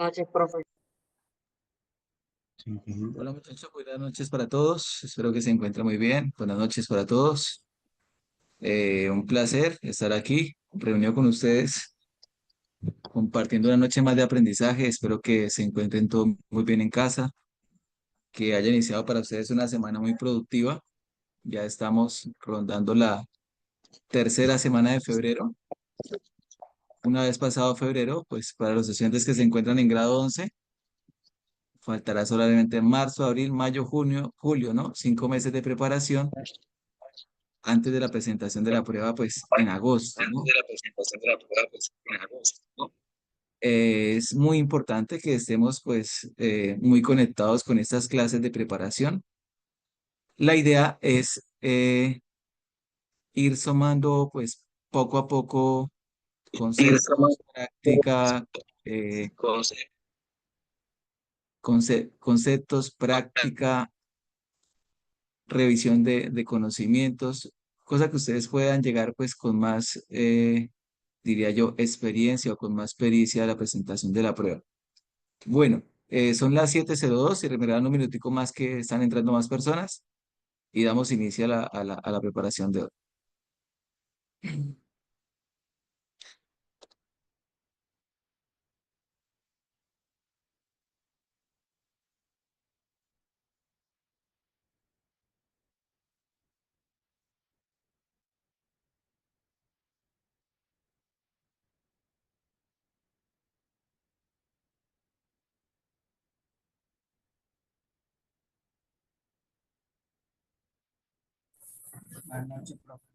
Noches, profe. Ujú. Hola muchachos, buenas noches para todos. Espero que se encuentren muy bien. Buenas noches para todos. Un placer estar aquí, reunido con ustedes, compartiendo una noche más de aprendizaje. Espero que se encuentren todos muy bien en casa, que haya iniciado para ustedes una semana muy productiva. Ya estamos rondando la tercera semana de febrero. Una vez pasado febrero, pues para los estudiantes que se encuentran en grado 11, faltará solamente marzo, abril, mayo, junio, julio, ¿no? 5 meses de preparación antes de la presentación de la prueba, pues en agosto, Antes ¿no? de la presentación de la prueba, pues, en agosto, ¿no? Es muy importante que estemos, pues, muy conectados con estas clases de preparación. La idea es ir sumando, pues, poco a poco Ir sumando conceptos, práctica, eh, conceptos, práctica, revisión de conocimientos, cosa que ustedes puedan llegar, pues, con más, diría yo, experiencia o con más pericia a la presentación de la prueba. Bueno, son las 7:02 y me dan un minutico más que están entrando más personas y damos inicio a la preparación de hoy. Buenas noches, profe.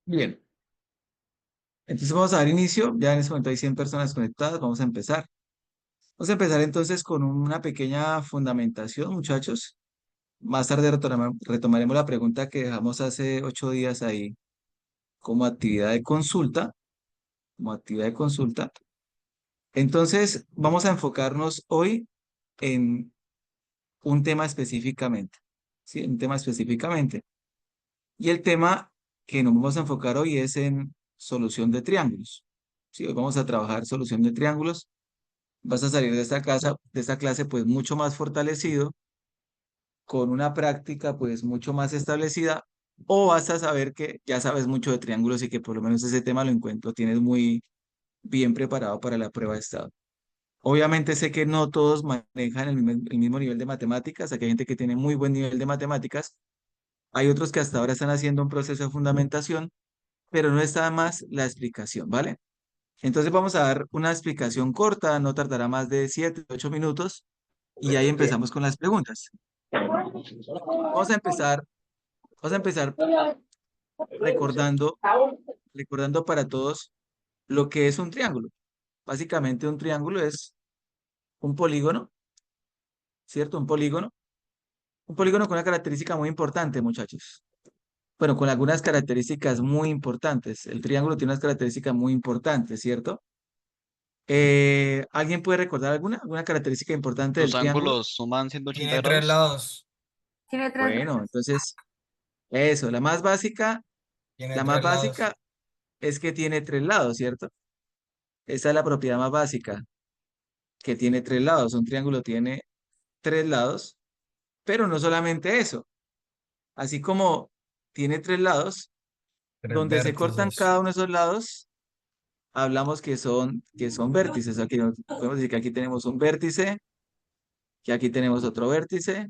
Bien, entonces vamos a dar inicio. Ya en este momento hay 100 personas conectadas. Vamos a empezar. Vamos a empezar entonces con una pequeña fundamentación, muchachos. Más tarde retomaremos la pregunta que dejamos hace 8 días ahí como actividad de consulta, como actividad de consulta. Entonces, vamos a enfocarnos hoy en un tema específicamente, ¿sí? Un tema específicamente. Y el tema que nos vamos a enfocar hoy es en solución de triángulos. ¿Sí? Hoy vamos a trabajar solución de triángulos. Vas a salir de esta casa, de esta clase pues mucho más fortalecido, con una práctica pues mucho más establecida, o vas a saber que ya sabes mucho de triángulos y que por lo menos ese tema lo tienes muy bien preparado para la prueba de estado. Obviamente sé que no todos manejan el mismo nivel de matemáticas, aquí hay gente que tiene muy buen nivel de matemáticas, hay otros que hasta ahora están haciendo un proceso de fundamentación, pero no está más la explicación, ¿vale? Entonces vamos a dar una explicación corta, no tardará más de 7, 8 minutos, y ahí Bien. empezamos con las preguntas. Vamos a empezar, vamos a empezar recordando, recordando para todos lo que es un triángulo. Básicamente un triángulo es un polígono, ¿cierto? Un polígono con una característica muy importante, muchachos. Bueno, con algunas características muy importantes. El triángulo tiene unas características muy importantes, ¿cierto? ¿Alguien puede recordar alguna característica importante del Los triángulo? ángulos suman 180 Tiene tres grados. lados. Tiene tres Bueno, lados. entonces, eso, la más básica, Tiene la más tres lados. básica es que tiene 3 lados, ¿cierto? Esa es la propiedad más básica, que tiene 3 lados. Un triángulo tiene 3 lados, pero no solamente eso. Así como tiene 3 lados, Tres donde se cortan vértices. cada uno de esos lados, hablamos que son vértices. Aquí podemos decir que aquí tenemos un vértice, que aquí tenemos otro vértice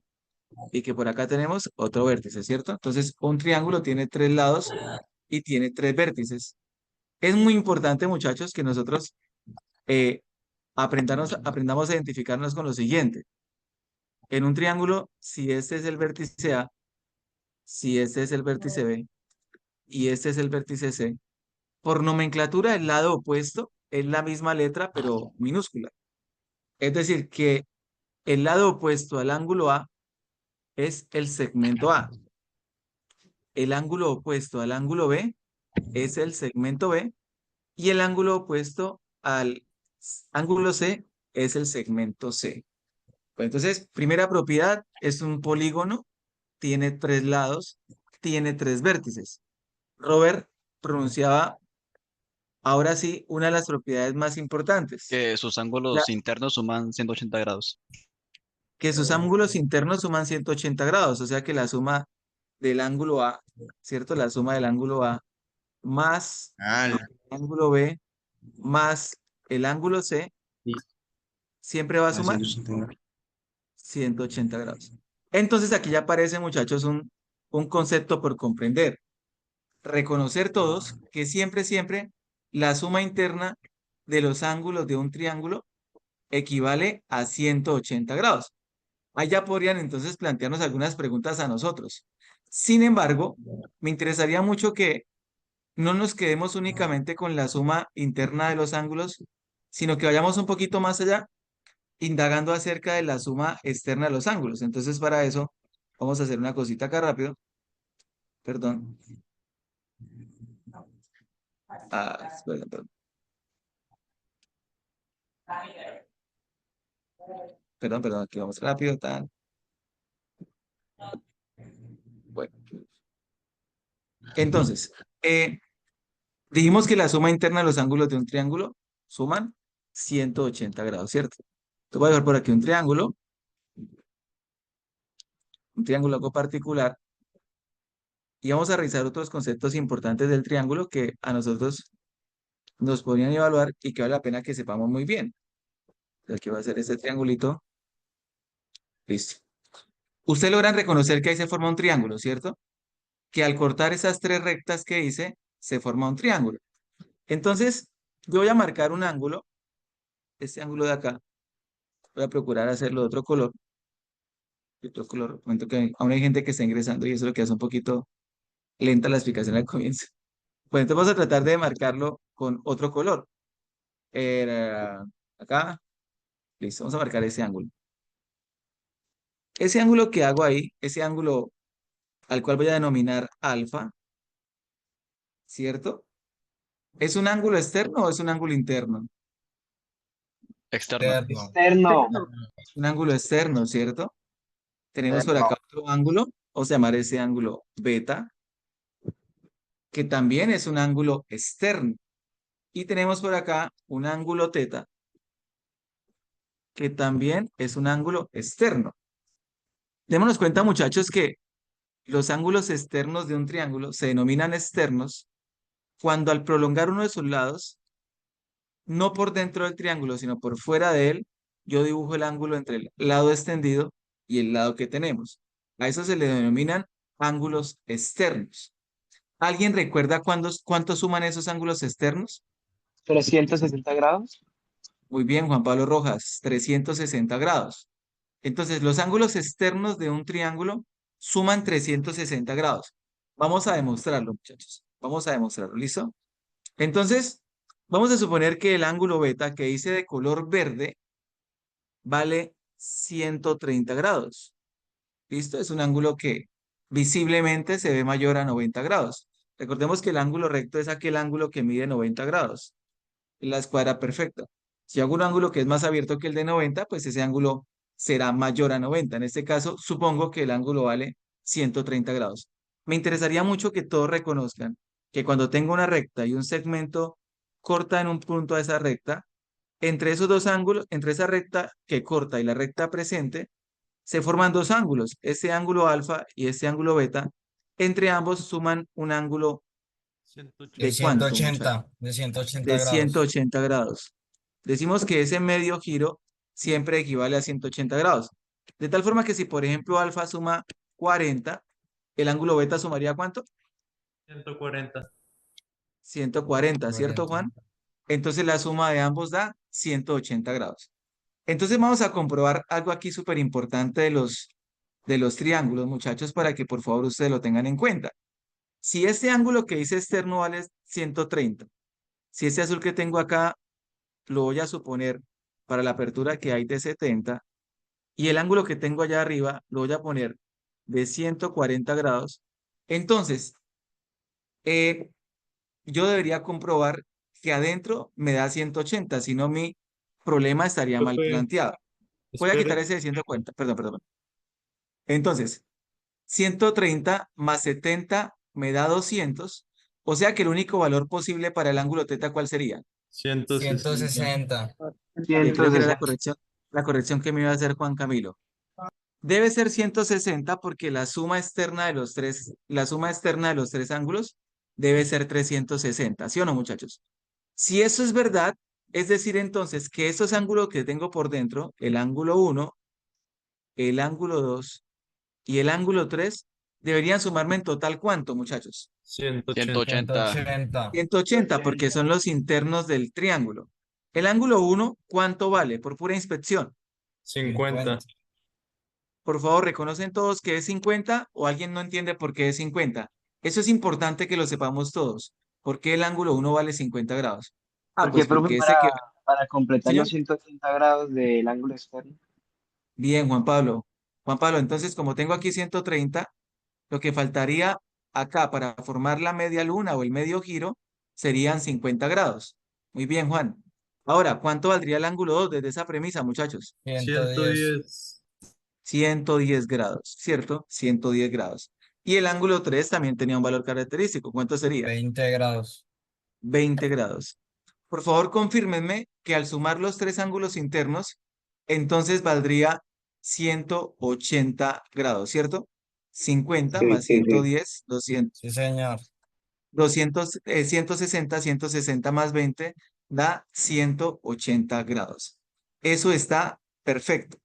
y que por acá tenemos otro vértice, ¿cierto? Entonces, un triángulo tiene 3 lados y tiene 3 vértices. Es muy importante, muchachos, que nosotros eh, aprendamos a identificarnos con lo siguiente. En un triángulo, si este es el vértice A, si este es el vértice B y este es el vértice C, por nomenclatura, el lado opuesto es la misma letra, pero minúscula. Es decir, que el lado opuesto al ángulo A es el segmento A. El ángulo opuesto al ángulo B es el segmento B y el ángulo opuesto al ángulo C es el segmento C. Pues entonces, primera propiedad es un polígono, tiene 3 lados, tiene 3 vértices. Robert pronunciaba ahora sí una de las propiedades más importantes, Que sus la- ángulos internos suman 180 grados. que sus ángulos internos suman 180 grados, o sea que la suma del ángulo A, ¿cierto? La suma del ángulo A más Ah, el ángulo B más el ángulo C siempre va a sumar 180 grados. Entonces aquí ya aparece, muchachos, un concepto por comprender. Reconocer todos que siempre, siempre la suma interna de los ángulos de un triángulo equivale a 180 grados. Ahí ya podrían entonces plantearnos algunas preguntas a nosotros. Sin embargo, me interesaría mucho que no nos quedemos únicamente con la suma interna de los ángulos, sino que vayamos un poquito más allá, indagando acerca de la suma externa de los ángulos. Entonces, para eso, vamos a hacer una cosita acá rápido. Perdón. Perdón. Perdón, aquí vamos rápido, tan. Bueno, entonces, dijimos que la suma interna de los ángulos de un triángulo suman 180 grados, ¿cierto? Entonces voy a dejar por aquí un triángulo algo particular, y vamos a revisar otros conceptos importantes del triángulo que a nosotros nos podrían evaluar y que vale la pena que sepamos muy bien. Aquí va a ser este triangulito. Listo. Ustedes logran reconocer que ahí se forma un triángulo, ¿cierto? Que al cortar esas 3 rectas que hice, se forma un triángulo. Entonces, yo voy a marcar un ángulo, este ángulo de acá, voy a procurar hacerlo de otro color. Momento que aún hay gente que está ingresando y eso es lo que hace un poquito lenta la explicación al comienzo. Pues entonces vamos a tratar de marcarlo con otro color. Eh, acá, listo, vamos a marcar ese ángulo. Ese ángulo que hago ahí, ese ángulo al cual voy a denominar alfa, ¿cierto? ¿Es un ángulo externo o es un ángulo interno? Externo. Externo. Un ángulo externo, ¿cierto? Tenemos por Externo. acá otro ángulo, vamos a llamar ese ángulo beta, que también es un ángulo externo. Y tenemos por acá un ángulo teta, que también es un ángulo externo. Démonos cuenta, muchachos, que los ángulos externos de un triángulo se denominan externos cuando al prolongar uno de sus lados, no por dentro del triángulo, sino por fuera de él, yo dibujo el ángulo entre el lado extendido y el lado que tenemos. A eso se le denominan ángulos externos. ¿Alguien recuerda cuánto suman esos ángulos externos? 360 grados. Muy bien, Juan Pablo Rojas, 360 grados. Entonces, los ángulos externos de un triángulo suman 360 grados. Vamos a demostrarlo, muchachos. Vamos a demostrarlo, ¿listo? Entonces, vamos a suponer que el ángulo beta que hice de color verde vale 130 grados. ¿Listo? Es un ángulo que visiblemente se ve mayor a 90 grados. Recordemos que el ángulo recto es aquel ángulo que mide 90 grados. La escuadra perfecta. Si hago un ángulo que es más abierto que el de 90, pues ese ángulo será mayor a 90. En este caso, supongo que el ángulo vale 130 grados. Me interesaría mucho que todos reconozcan que cuando tengo una recta y un segmento corta en un punto a esa recta, entre esos dos ángulos, entre esa recta que corta y la recta presente, se forman dos ángulos, este ángulo alfa y este ángulo beta. Entre ambos suman un ángulo De ¿de cuánto, muchachos? de 180 De grados. 180 grados. Decimos que ese medio giro siempre equivale a 180 grados. De tal forma que si, por ejemplo, alfa suma 40, el ángulo beta sumaría ¿cuánto? 140. 140, ¿cierto, 40. Juan? Entonces la suma de ambos da 180 grados. Entonces vamos a comprobar algo aquí súper importante de los triángulos, muchachos, para que por favor ustedes lo tengan en cuenta. Si este ángulo que dice externo vale 130, si este azul que tengo acá lo voy a suponer para la apertura que hay de 70 y el ángulo que tengo allá arriba lo voy a poner de 140 grados. Entonces, eh, yo debería comprobar que adentro me da 180, si no mi problema estaría mal Profe, planteado. Voy a quitar espere. ese de 140, perdón. Entonces, 130 más 70 me da 200, o sea que el único valor posible para el ángulo teta, ¿cuál sería? 160. 160. Que creo que era 160. la corrección que me iba a hacer Juan Camilo. Debe ser 160 porque la suma externa de los tres, la suma externa de los tres ángulos debe ser 360, ¿sí o no, muchachos? Si eso es verdad, es decir entonces que esos ángulos que tengo por dentro, el ángulo 1, el ángulo 2 y el ángulo 3, deberían sumarme en total ¿cuánto, muchachos? 180. 180. 180 porque son los internos del triángulo. El ángulo 1, ¿cuánto vale? Por pura inspección. 50. Por favor, ¿reconocen todos que es 50 o alguien no entiende por qué es 50? Eso es importante que lo sepamos todos. ¿Por qué el ángulo 1 vale 50 grados? Ah, Porque, pues profe, porque ese para completar Señor. los 180 grados del ángulo externo. Bien, Juan Pablo. Juan Pablo, entonces como tengo aquí 130, lo que faltaría acá para formar la media luna o el medio giro serían 50 grados. Muy bien, Juan. Ahora, ¿cuánto valdría el ángulo 2 desde esa premisa, muchachos? 110. 110. 110 grados, ¿cierto? 110 grados. Y el ángulo 3 también tenía un valor característico. ¿Cuánto sería? 20 grados. 20 grados. Por favor, confírmenme que al sumar los tres ángulos internos, entonces valdría 180 grados, ¿cierto? 50 Sí, más sí, sí. 110, 200, Sí, señor. 160, 160 más 20 da 180 grados. Eso está perfecto.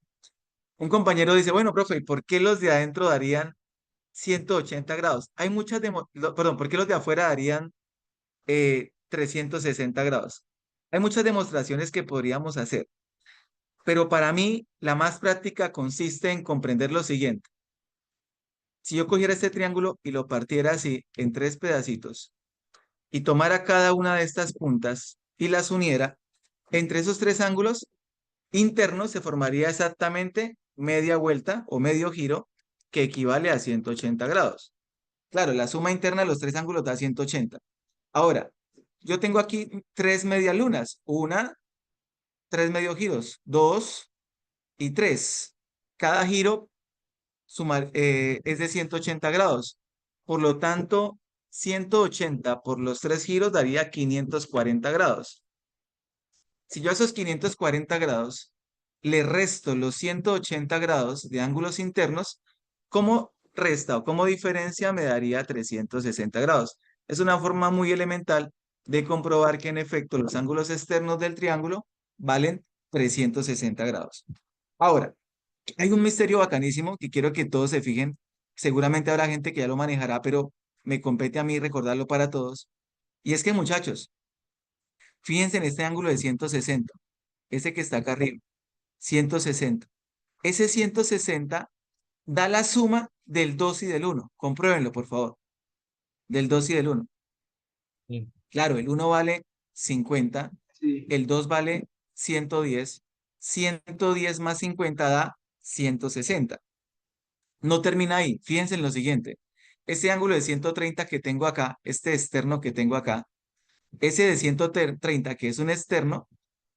Un compañero dice, bueno, profe, ¿y por qué los de adentro darían 180 grados? Hay perdón, ¿por qué los de afuera darían 360 grados? Hay muchas demostraciones que podríamos hacer, pero para mí la más práctica consiste en comprender lo siguiente. Si yo cogiera este triángulo y lo partiera así en tres pedacitos y tomara cada una de estas puntas y las uniera, entre esos tres ángulos internos se formaría exactamente media vuelta o medio giro que equivale a 180 grados. Claro, la suma interna de los tres ángulos da 180. Ahora, yo tengo aquí tres medialunas. Una, tres medio giros. Dos y tres. Cada giro es de 180 grados. Por lo tanto, 180 por los tres giros daría 540 grados. Si yo a esos 540 grados le resto los 180 grados de ángulos internos, ¿cómo resta o cómo diferencia me daría 360 grados? Es una forma muy elemental de comprobar que en efecto los ángulos externos del triángulo valen 360 grados. Ahora, hay un misterio bacanísimo que quiero que todos se fijen. Seguramente habrá gente que ya lo manejará, pero me compete a mí recordarlo para todos. Y es que, muchachos, fíjense en este ángulo de 160, ese que está acá arriba, 160. Ese 160 da la suma del 2 y del 1. Compruébenlo, por favor. Del 2 y del 1. Sí. Claro, el 1 vale 50, Sí. el 2 vale 110, 110 más 50 da 160. No termina ahí, fíjense en lo siguiente. Este ángulo de 130 que tengo acá, este externo que tengo acá, ese de 130 que es un externo,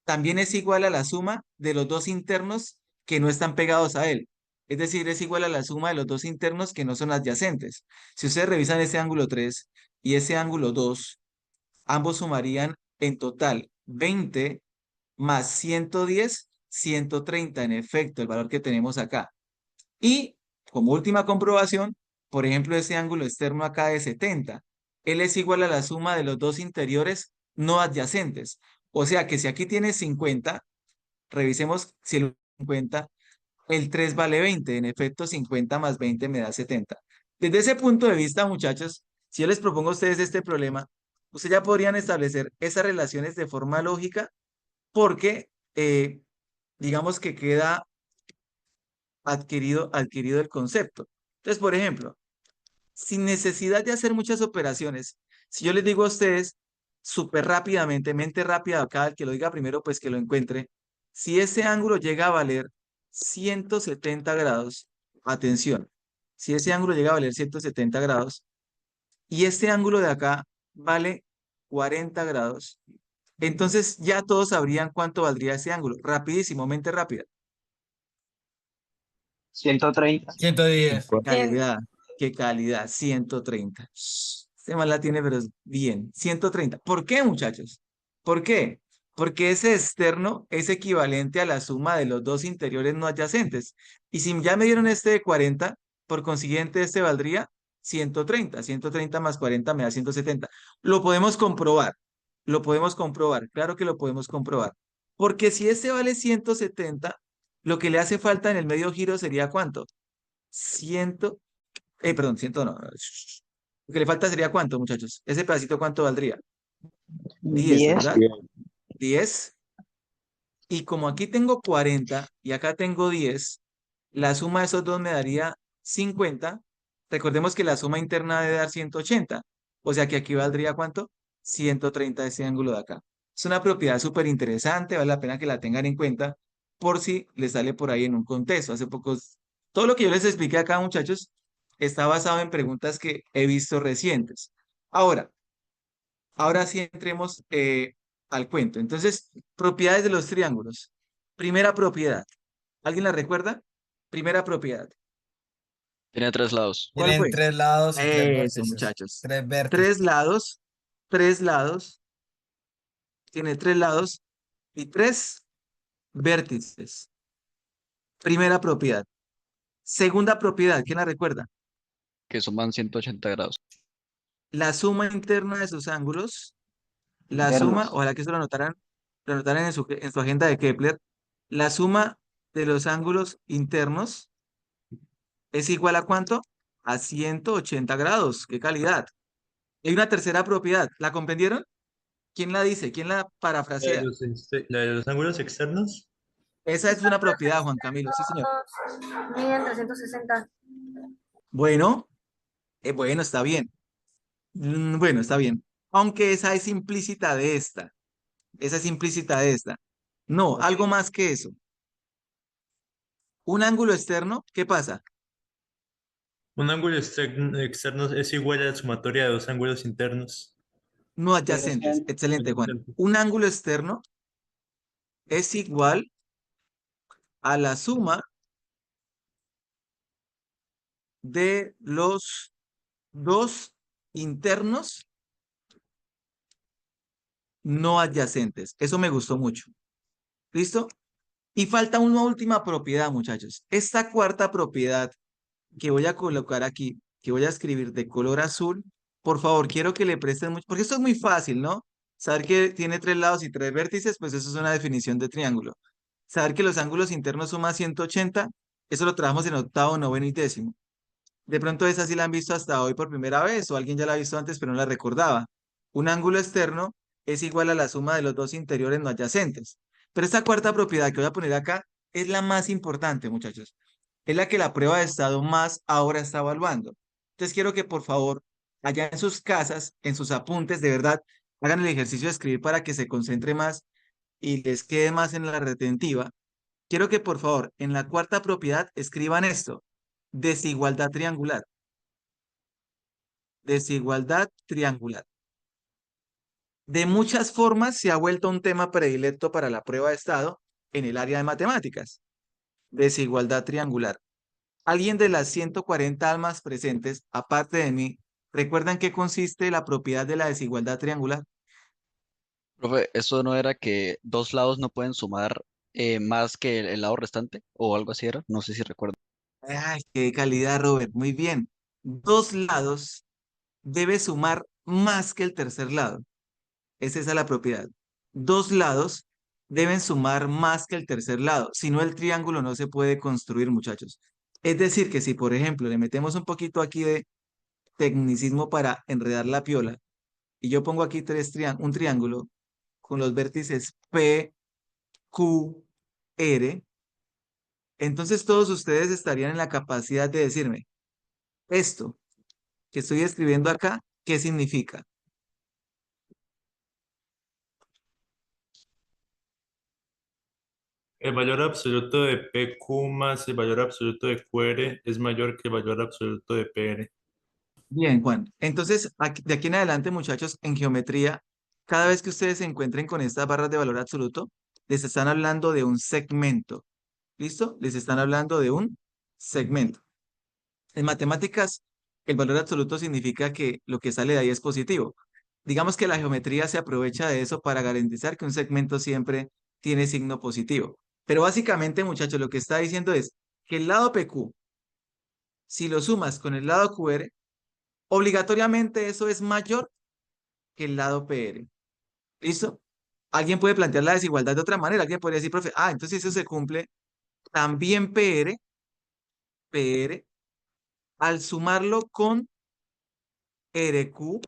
también es igual a la suma de los dos internos que no están pegados a él. Es decir, es igual a la suma de los dos internos que no son adyacentes. Si ustedes revisan ese ángulo 3 y ese ángulo 2, ambos sumarían en total 20 más 110, 130 en efecto, el valor que tenemos acá. Y como última comprobación, por ejemplo, ese ángulo externo acá de 70, él es igual a la suma de los dos interiores no adyacentes. O sea que si aquí tienes 50, revisemos si el 50, el 3 vale 20. En efecto, 50 más 20 me da 70. Desde ese punto de vista, muchachos, si yo les propongo a ustedes este problema, ustedes ya podrían establecer esas relaciones de forma lógica porque digamos que queda adquirido el concepto. Entonces, por ejemplo, sin necesidad de hacer muchas operaciones, si yo les digo a ustedes súper rápidamente, mente rápida, acá el que lo diga primero, pues que lo encuentre, Si ese ángulo llega a valer 170 grados, atención, si ese ángulo llega a valer 170 grados y este ángulo de acá vale 40 grados, entonces ya todos sabrían cuánto valdría ese ángulo. Rapidísimo, mente rápida. 130. 110. Calidad, qué calidad, 130. Este man la tiene, pero bien, 130. ¿Por qué, muchachos? ¿Por qué? Porque ese externo es equivalente a la suma de los dos interiores no adyacentes. Y si ya me dieron este de 40, por consiguiente este valdría 130. 130 más 40 me da 170. Lo podemos comprobar. Lo podemos comprobar. Claro que lo podemos comprobar. Porque si este vale 170, lo que le hace falta en el medio giro sería ¿cuánto? 100, perdón, 100 no. Lo que le falta sería ¿cuánto, muchachos? Ese pedacito ¿cuánto valdría? 10, 10. ¿verdad? 10. Y como aquí tengo 40 y acá tengo 10, la suma de esos dos me daría 50. Recordemos que la suma interna debe dar 180. O sea que aquí valdría ¿cuánto? 130 ese ángulo de acá. Es una propiedad súper interesante, vale la pena que la tengan en cuenta por si les sale por ahí en un contexto. Hace pocos, todo lo que yo les expliqué acá, muchachos, está basado en preguntas que he visto recientes. Ahora sí entremos al cuento. Entonces, propiedades de los triángulos. Primera propiedad. ¿Alguien la recuerda? Primera propiedad. Tiene 3 lados. ¿Cuál Tienen fue? 3 lados y 3 Eso, vértices. muchachos. 3 vértices. Tres lados, tiene 3 lados y 3 vértices. Primera propiedad. Segunda propiedad, ¿quién la recuerda? Que suman 180 grados. La suma interna de sus ángulos, la suma, Internos. ojalá que eso lo anotaran en su agenda de Kepler, la suma de los ángulos internos es igual a ¿cuánto? A 180 grados. ¡Qué calidad! Hay una tercera propiedad. ¿La comprendieron? ¿Quién la dice? ¿Quién la parafrasea? La de los ángulos externos. Esa es una propiedad, Juan Camilo. Sí, señor. Miden 360. Bueno, bueno, está bien. Bueno, está bien. Aunque esa es implícita de esta. Esa es implícita de esta. No, algo más que eso. Un ángulo externo, ¿qué pasa? Un ángulo externo es igual a la sumatoria de dos ángulos internos. No adyacentes. Adyacente. Excelente, Juan. Un ángulo externo es igual a la suma de los dos internos no adyacentes. Eso me gustó mucho. ¿Listo? Y falta una última propiedad, muchachos. Esta cuarta propiedad que voy a colocar aquí, que voy a escribir de color azul, por favor, quiero que le presten mucho, porque esto es muy fácil, ¿no? Saber que tiene 3 lados y 3 vértices, pues eso es una definición de triángulo. Saber que los ángulos internos suman 180, eso lo trabajamos en octavo, noveno y décimo. De pronto esa sí la han visto hasta hoy por primera vez, o alguien ya la ha visto antes, pero no la recordaba. Un ángulo externo es igual a la suma de los dos interiores no adyacentes. Pero esta cuarta propiedad que voy a poner acá es la más importante, muchachos. Es la que la prueba de estado más ahora está evaluando. Entonces quiero que por favor, allá en sus casas, en sus apuntes, de verdad, hagan el ejercicio de escribir para que se concentre más y les quede más en la retentiva. Quiero que por favor, en la cuarta propiedad, escriban esto. Desigualdad triangular. Desigualdad triangular. De muchas formas se ha vuelto un tema predilecto para la prueba de estado en el área de matemáticas. Desigualdad triangular. ¿Alguien de las 140 almas presentes, aparte de mí, recuerdan qué consiste la propiedad de la desigualdad triangular? Profe, ¿eso no era que 2 lados no pueden sumar más que el lado restante? ¿O algo así era? No sé si recuerdo. Ay, qué calidad, Robert. Muy bien. 2 lados debe sumar más que el tercer lado. Es esa la propiedad. 2 lados deben sumar más que el tercer lado. Si no, el triángulo no se puede construir, muchachos. Es decir, que si, por ejemplo, le metemos un poquito aquí de tecnicismo para enredar la piola, y yo pongo aquí un triángulo con los vértices P, Q, R, entonces todos ustedes estarían en la capacidad de decirme, esto que estoy escribiendo acá, ¿qué significa? El valor absoluto de PQ más el valor absoluto de QR es mayor que el valor absoluto de PR. Bien, Juan. Entonces, de aquí en adelante, muchachos, en geometría, cada vez que ustedes se encuentren con estas barras de valor absoluto, les están hablando de un segmento. ¿Listo? Les están hablando de un segmento. En matemáticas, el valor absoluto significa que lo que sale de ahí es positivo. Digamos que la geometría se aprovecha de eso para garantizar que un segmento siempre tiene signo positivo. Pero básicamente, muchachos, lo que está diciendo es que el lado PQ, si lo sumas con el lado QR, obligatoriamente eso es mayor que el lado PR. ¿Listo? Alguien puede plantear la desigualdad de otra manera. Alguien podría decir, profe, entonces eso se cumple. También PR, al sumarlo con RQ,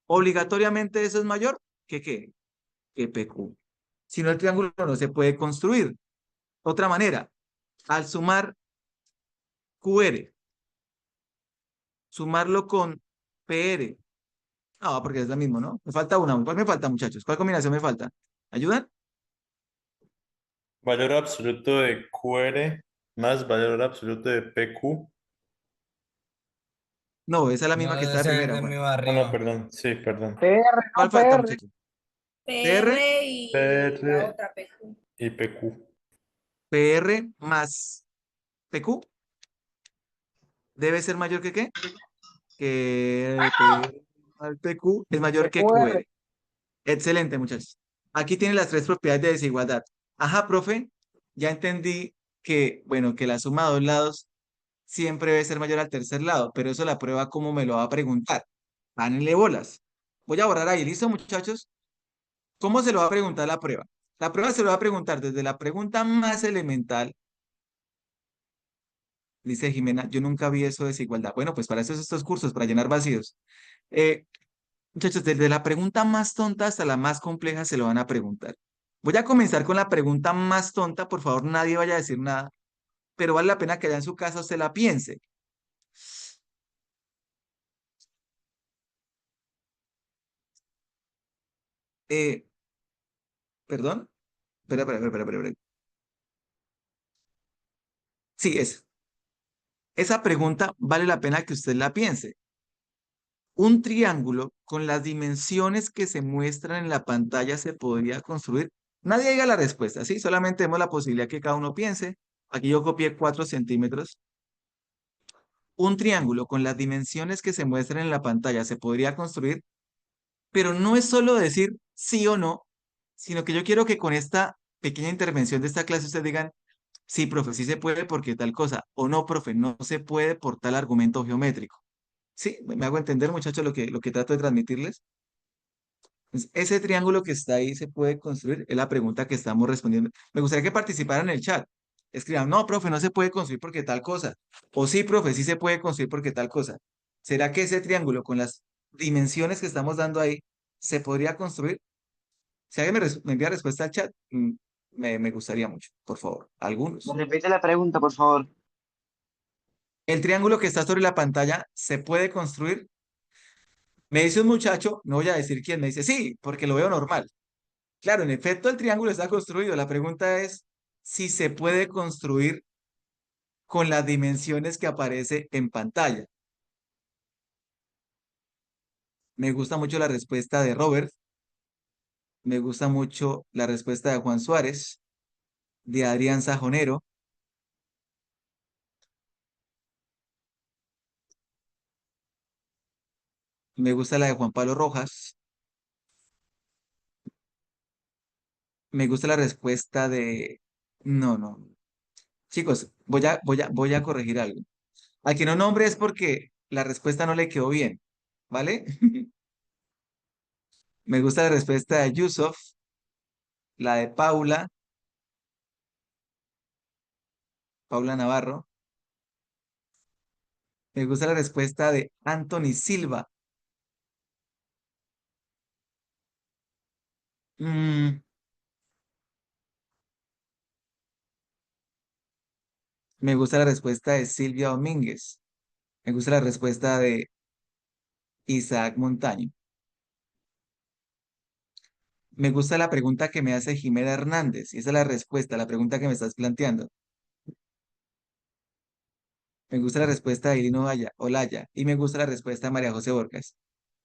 obligatoriamente eso es mayor que ¿qué? Que PQ. Si no, el triángulo no se puede construir. Otra manera, al sumar QR, sumarlo con PR. No, porque es lo mismo, ¿no? Me falta una. ¿Cuál me falta, muchachos? ¿Cuál combinación me falta? ¿Ayudan? Valor absoluto de QR más valor absoluto de PQ. No, esa es la misma No que está debe de ser primera, de Juan. mi No, barrio. perdón. Sí, perdón. PR, ¿Cuál no, falta, PR. muchachos? PR y la PR otra PQ. y PQ. PR más PQ debe ser mayor que ¿qué? Que PR al PQ es mayor que QR. QR. Excelente, muchachos. Aquí tienen las tres propiedades de desigualdad. Ajá, profe, ya entendí que, bueno, que la suma de dos lados siempre debe ser mayor al tercer lado, pero eso la prueba cómo me lo va a preguntar. Pánenle bolas. Voy a borrar ahí, ¿listo, muchachos? ¿Cómo se lo va a preguntar la prueba? La prueba se lo va a preguntar desde la pregunta más elemental. Dice Jimena, yo nunca vi eso de desigualdad. Bueno, pues para eso es estos cursos, para llenar vacíos. Eh, Muchachos, desde la pregunta más tonta hasta la más compleja se lo van a preguntar. Voy a comenzar con la pregunta más tonta, por favor, nadie vaya a decir nada, pero vale la pena que allá en su casa usted la piense. Eh, ¿Perdón? Espera. Sí, esa pregunta vale la pena que usted la piense. Un triángulo con las dimensiones que se muestran en la pantalla se podría construir. Nadie diga la respuesta, ¿sí? Solamente demos la posibilidad que cada uno piense. Aquí yo copié 4 centímetros. Un triángulo con las dimensiones que se muestran en la pantalla se podría construir, pero no es solo decir sí o no, sino que yo quiero que con esta pequeña intervención de esta clase ustedes digan, sí, profe, sí se puede porque tal cosa, o no, profe, no se puede por tal argumento geométrico. ¿Sí? ¿Me hago entender, muchachos, lo que trato de transmitirles? Entonces, ese triángulo que está ahí se puede construir, es la pregunta que estamos respondiendo. Me gustaría que participaran en el chat. Escriban, no, profe, no se puede construir porque tal cosa. O sí, profe, sí se puede construir porque tal cosa. ¿Será que ese triángulo con las dimensiones que estamos dando ahí se podría construir? Si alguien me envía respuesta al chat, me gustaría mucho, por favor. Me Algunos. repite la pregunta, por favor. ¿El triángulo que está sobre la pantalla se puede construir? Me dice un muchacho, no voy a decir quién, me dice, sí, porque lo veo normal. Claro, en efecto, el triángulo está construido. La pregunta es si se puede construir con las dimensiones que aparece en pantalla. Me gusta mucho la respuesta de Robert. Me gusta mucho la respuesta de Juan Suárez, de Adrián Sajonero. Me gusta la de Juan Pablo Rojas. Me gusta la respuesta de... No, no. Chicos, voy a corregir algo. Al que no nombre es porque la respuesta no le quedó bien, ¿vale? Me gusta la respuesta de Yusuf, la de Paula Navarro. Me gusta la respuesta de Anthony Silva. Mm, Me gusta la respuesta de Silvia Domínguez. Me gusta la respuesta de Isaac Montaño. Me gusta la pregunta que me hace Jimena Hernández, y esa es la respuesta, la pregunta que me estás planteando. Me gusta la respuesta de Irino Olaya, y me gusta la respuesta de María José Borges.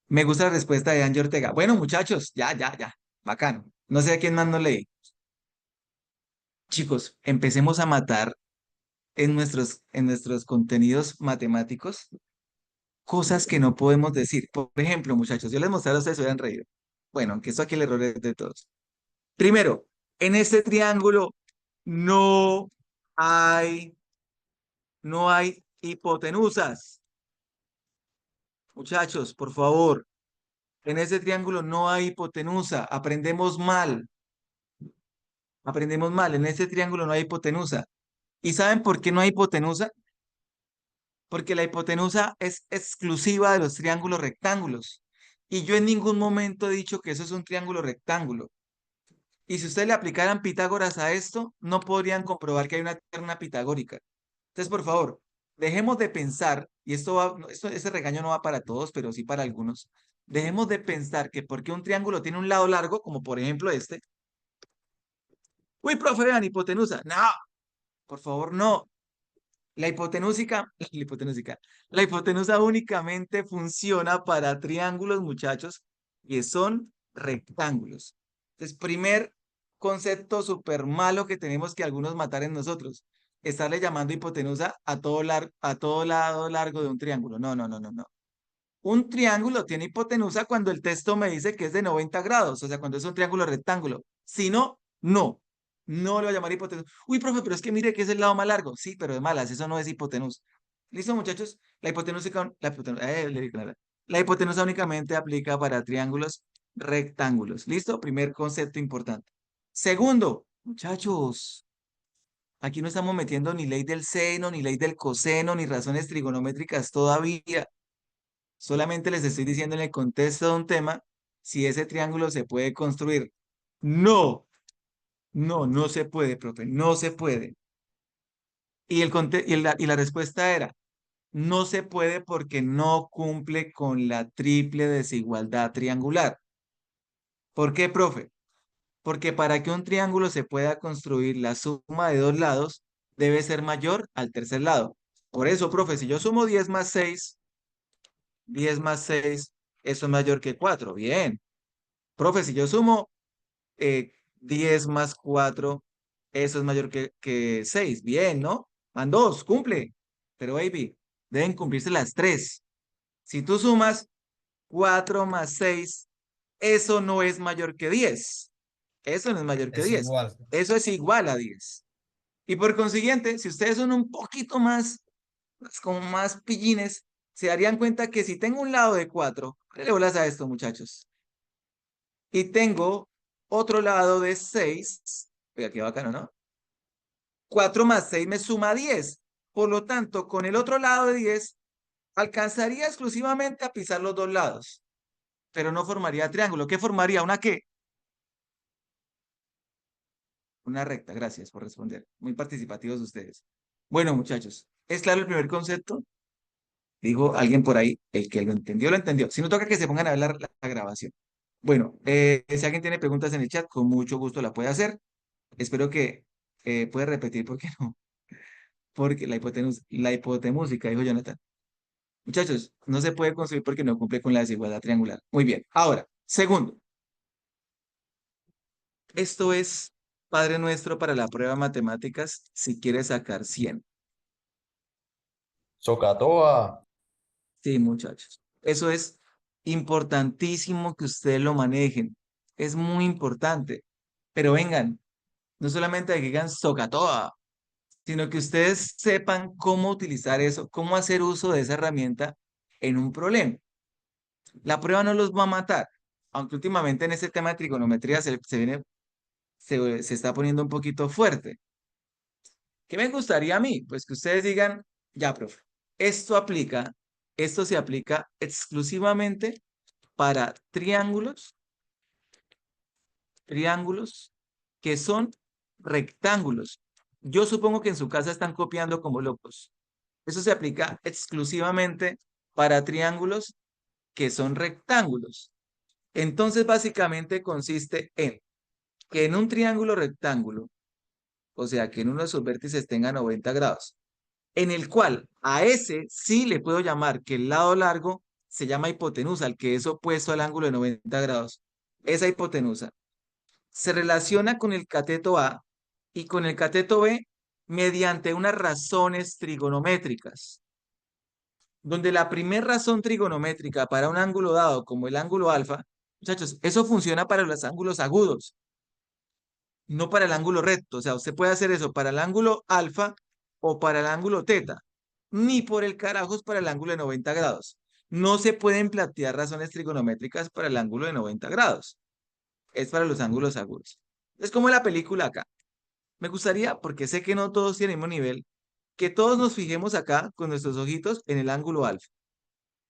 Me gusta la respuesta de Angie Ortega. Bueno, muchachos, ya, bacano. No sé a quién más no leí. Chicos, empecemos a matar en nuestros contenidos matemáticos cosas que no podemos decir. Por ejemplo, muchachos, yo les mostré a ustedes, se hubieran reído. Bueno, aunque esto aquí el error es de todos. Primero, en este triángulo no hay, no hay hipotenusas. Muchachos, por favor, en ese triángulo no hay hipotenusa. Aprendemos mal. Aprendemos mal. En ese triángulo no hay hipotenusa. ¿Y saben por qué no hay hipotenusa? Porque la hipotenusa es exclusiva de los triángulos rectángulos. Y yo en ningún momento he dicho que eso es un triángulo rectángulo. Y si ustedes le aplicaran Pitágoras a esto, no podrían comprobar que hay una terna pitagórica. Entonces, por favor, dejemos de pensar, y ese regaño no va para todos, pero sí para algunos. Dejemos de pensar que porque un triángulo tiene un lado largo, como por ejemplo este, uy, profe, vean, hipotenusa. No, por favor, no. La hipotenusa únicamente funciona para triángulos, muchachos, que son rectángulos. Entonces, primer concepto súper malo que tenemos que algunos matar en nosotros, estarle llamando hipotenusa a todo lado largo de un triángulo. No, no, no, no, no. Un triángulo tiene hipotenusa cuando el texto me dice que es de 90 grados, o sea, cuando es un triángulo rectángulo. Si no, no. No le voy a llamar hipotenusa. Uy, profe, pero es que mire que es el lado más largo. Sí, pero de malas, eso no es hipotenusa. ¿Listo, muchachos? La hipotenusa únicamente aplica para triángulos rectángulos. ¿Listo? Primer concepto importante. Segundo, muchachos, aquí no estamos metiendo ni ley del seno, ni ley del coseno, ni razones trigonométricas todavía. Solamente les estoy diciendo en el contexto de un tema si ese triángulo se puede construir. No, no se puede, profe, no se puede. Y la respuesta era, no se puede porque no cumple con la triple desigualdad triangular. ¿Por qué, profe? Porque para que un triángulo se pueda construir, la suma de dos lados debe ser mayor al tercer lado. Por eso, profe, si yo sumo 10 más 6, 10 más 6, eso es mayor que 4. Bien. Profe, si yo sumo 10 más 4, eso es mayor que 6. Bien, ¿no? Van 2, cumple. Pero, baby, deben cumplirse las 3. Si tú sumas 4 más 6, eso no es mayor que 10. Eso no es mayor que Es 10. igual. Eso es igual a 10. Y por consiguiente, si ustedes son un poquito más, como más pillines, se darían cuenta que si tengo un lado de 4, le bolas a esto, muchachos. Y tengo otro lado de 6. Oiga, qué bacano, ¿no? 4 más 6 me suma 10. Por lo tanto, con el otro lado de 10, alcanzaría exclusivamente a pisar los dos lados. Pero no formaría triángulo. ¿Qué formaría? ¿Una qué? Una recta. Gracias por responder. Muy participativos ustedes. Bueno, muchachos, ¿es claro el primer concepto? Dijo alguien por ahí, el que lo entendió, lo entendió. Si no, toca que se pongan a ver la grabación. Bueno, si alguien tiene preguntas en el chat, con mucho gusto la puede hacer. Espero que puede repetir, ¿por qué no? Porque la hipotemúsica, dijo Jonathan. Muchachos, no se puede construir porque no cumple con la desigualdad triangular. Muy bien. Ahora, segundo, esto es Padre Nuestro para la prueba de matemáticas si quieres sacar 100. Socatoa. Sí, muchachos. Eso es importantísimo que ustedes lo manejen. Es muy importante. Pero vengan, no solamente que digan socatoa, sino que ustedes sepan cómo utilizar eso, cómo hacer uso de esa herramienta en un problema. La prueba no los va a matar, aunque últimamente en este tema de trigonometría se está poniendo un poquito fuerte. ¿Qué me gustaría a mí? Pues que ustedes digan, ya, profe, esto se aplica exclusivamente para triángulos que son rectángulos. Yo supongo que en su casa están copiando como locos. Eso se aplica exclusivamente para triángulos que son rectángulos. Entonces, básicamente consiste en que en un triángulo rectángulo, o sea, que en uno de sus vértices tenga 90 grados, en el cual a ese sí le puedo llamar que el lado largo se llama hipotenusa, el que es opuesto al ángulo de 90 grados. Esa hipotenusa se relaciona con el cateto A y con el cateto B mediante unas razones trigonométricas, donde la primera razón trigonométrica para un ángulo dado como el ángulo alfa, muchachos, eso funciona para los ángulos agudos, no para el ángulo recto. O sea, usted puede hacer eso para el ángulo alfa o para el ángulo teta, ni por el carajos para el ángulo de 90 grados. No se pueden plantear razones trigonométricas para el ángulo de 90 grados. Es para los ángulos agudos. Es como la película acá. Me gustaría, porque sé que no todos tienen el mismo nivel, que todos nos fijemos acá con nuestros ojitos en el ángulo alfa.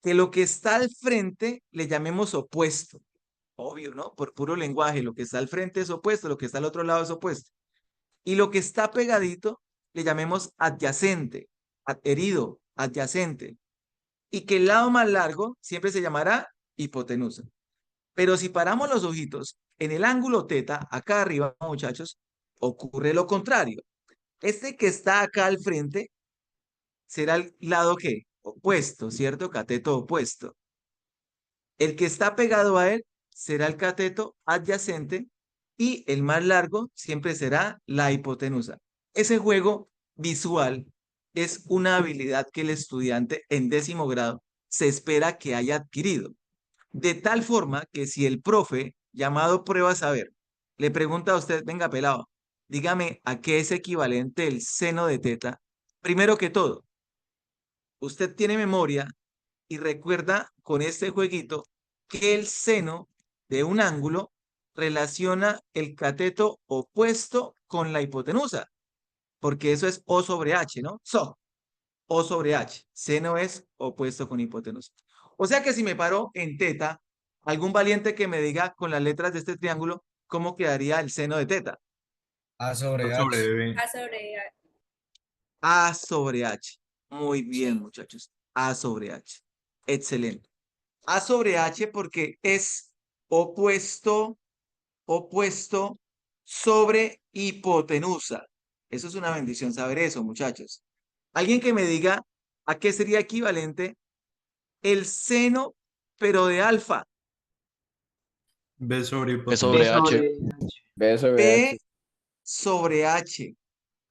Que lo que está al frente le llamemos opuesto. Obvio, ¿no? Por puro lenguaje, lo que está al frente es opuesto, lo que está al otro lado es opuesto. Y lo que está pegadito le llamemos adyacente, adherido, adyacente. Y que el lado más largo siempre se llamará hipotenusa. Pero si paramos los ojitos en el ángulo teta, acá arriba, muchachos, ocurre lo contrario. Este que está acá al frente será el lado ¿qué? Opuesto, ¿cierto? Cateto opuesto. El que está pegado a él será el cateto adyacente y el más largo siempre será la hipotenusa. Ese juego visual es una habilidad que el estudiante en 10º grado se espera que haya adquirido. De tal forma que si el profe, llamado prueba a saber, le pregunta a usted, venga pelado, dígame a qué es equivalente el seno de teta, primero que todo, usted tiene memoria y recuerda con este jueguito que el seno de un ángulo relaciona el cateto opuesto con la hipotenusa, porque eso es O sobre H, ¿no? O sobre H. Seno es opuesto con hipotenusa. O sea que si me paro en teta, algún valiente que me diga con las letras de este triángulo cómo quedaría el seno de teta. A sobre Sobre H. B. A sobre A. A sobre H. Muy bien, Sí. muchachos. A sobre H. Excelente. A sobre H porque es opuesto sobre hipotenusa. Eso es una bendición saber eso, muchachos. Alguien que me diga a qué sería equivalente el seno, pero de alfa. B sobre B sobre hipotenusa. H. B sobre B H. sobre H.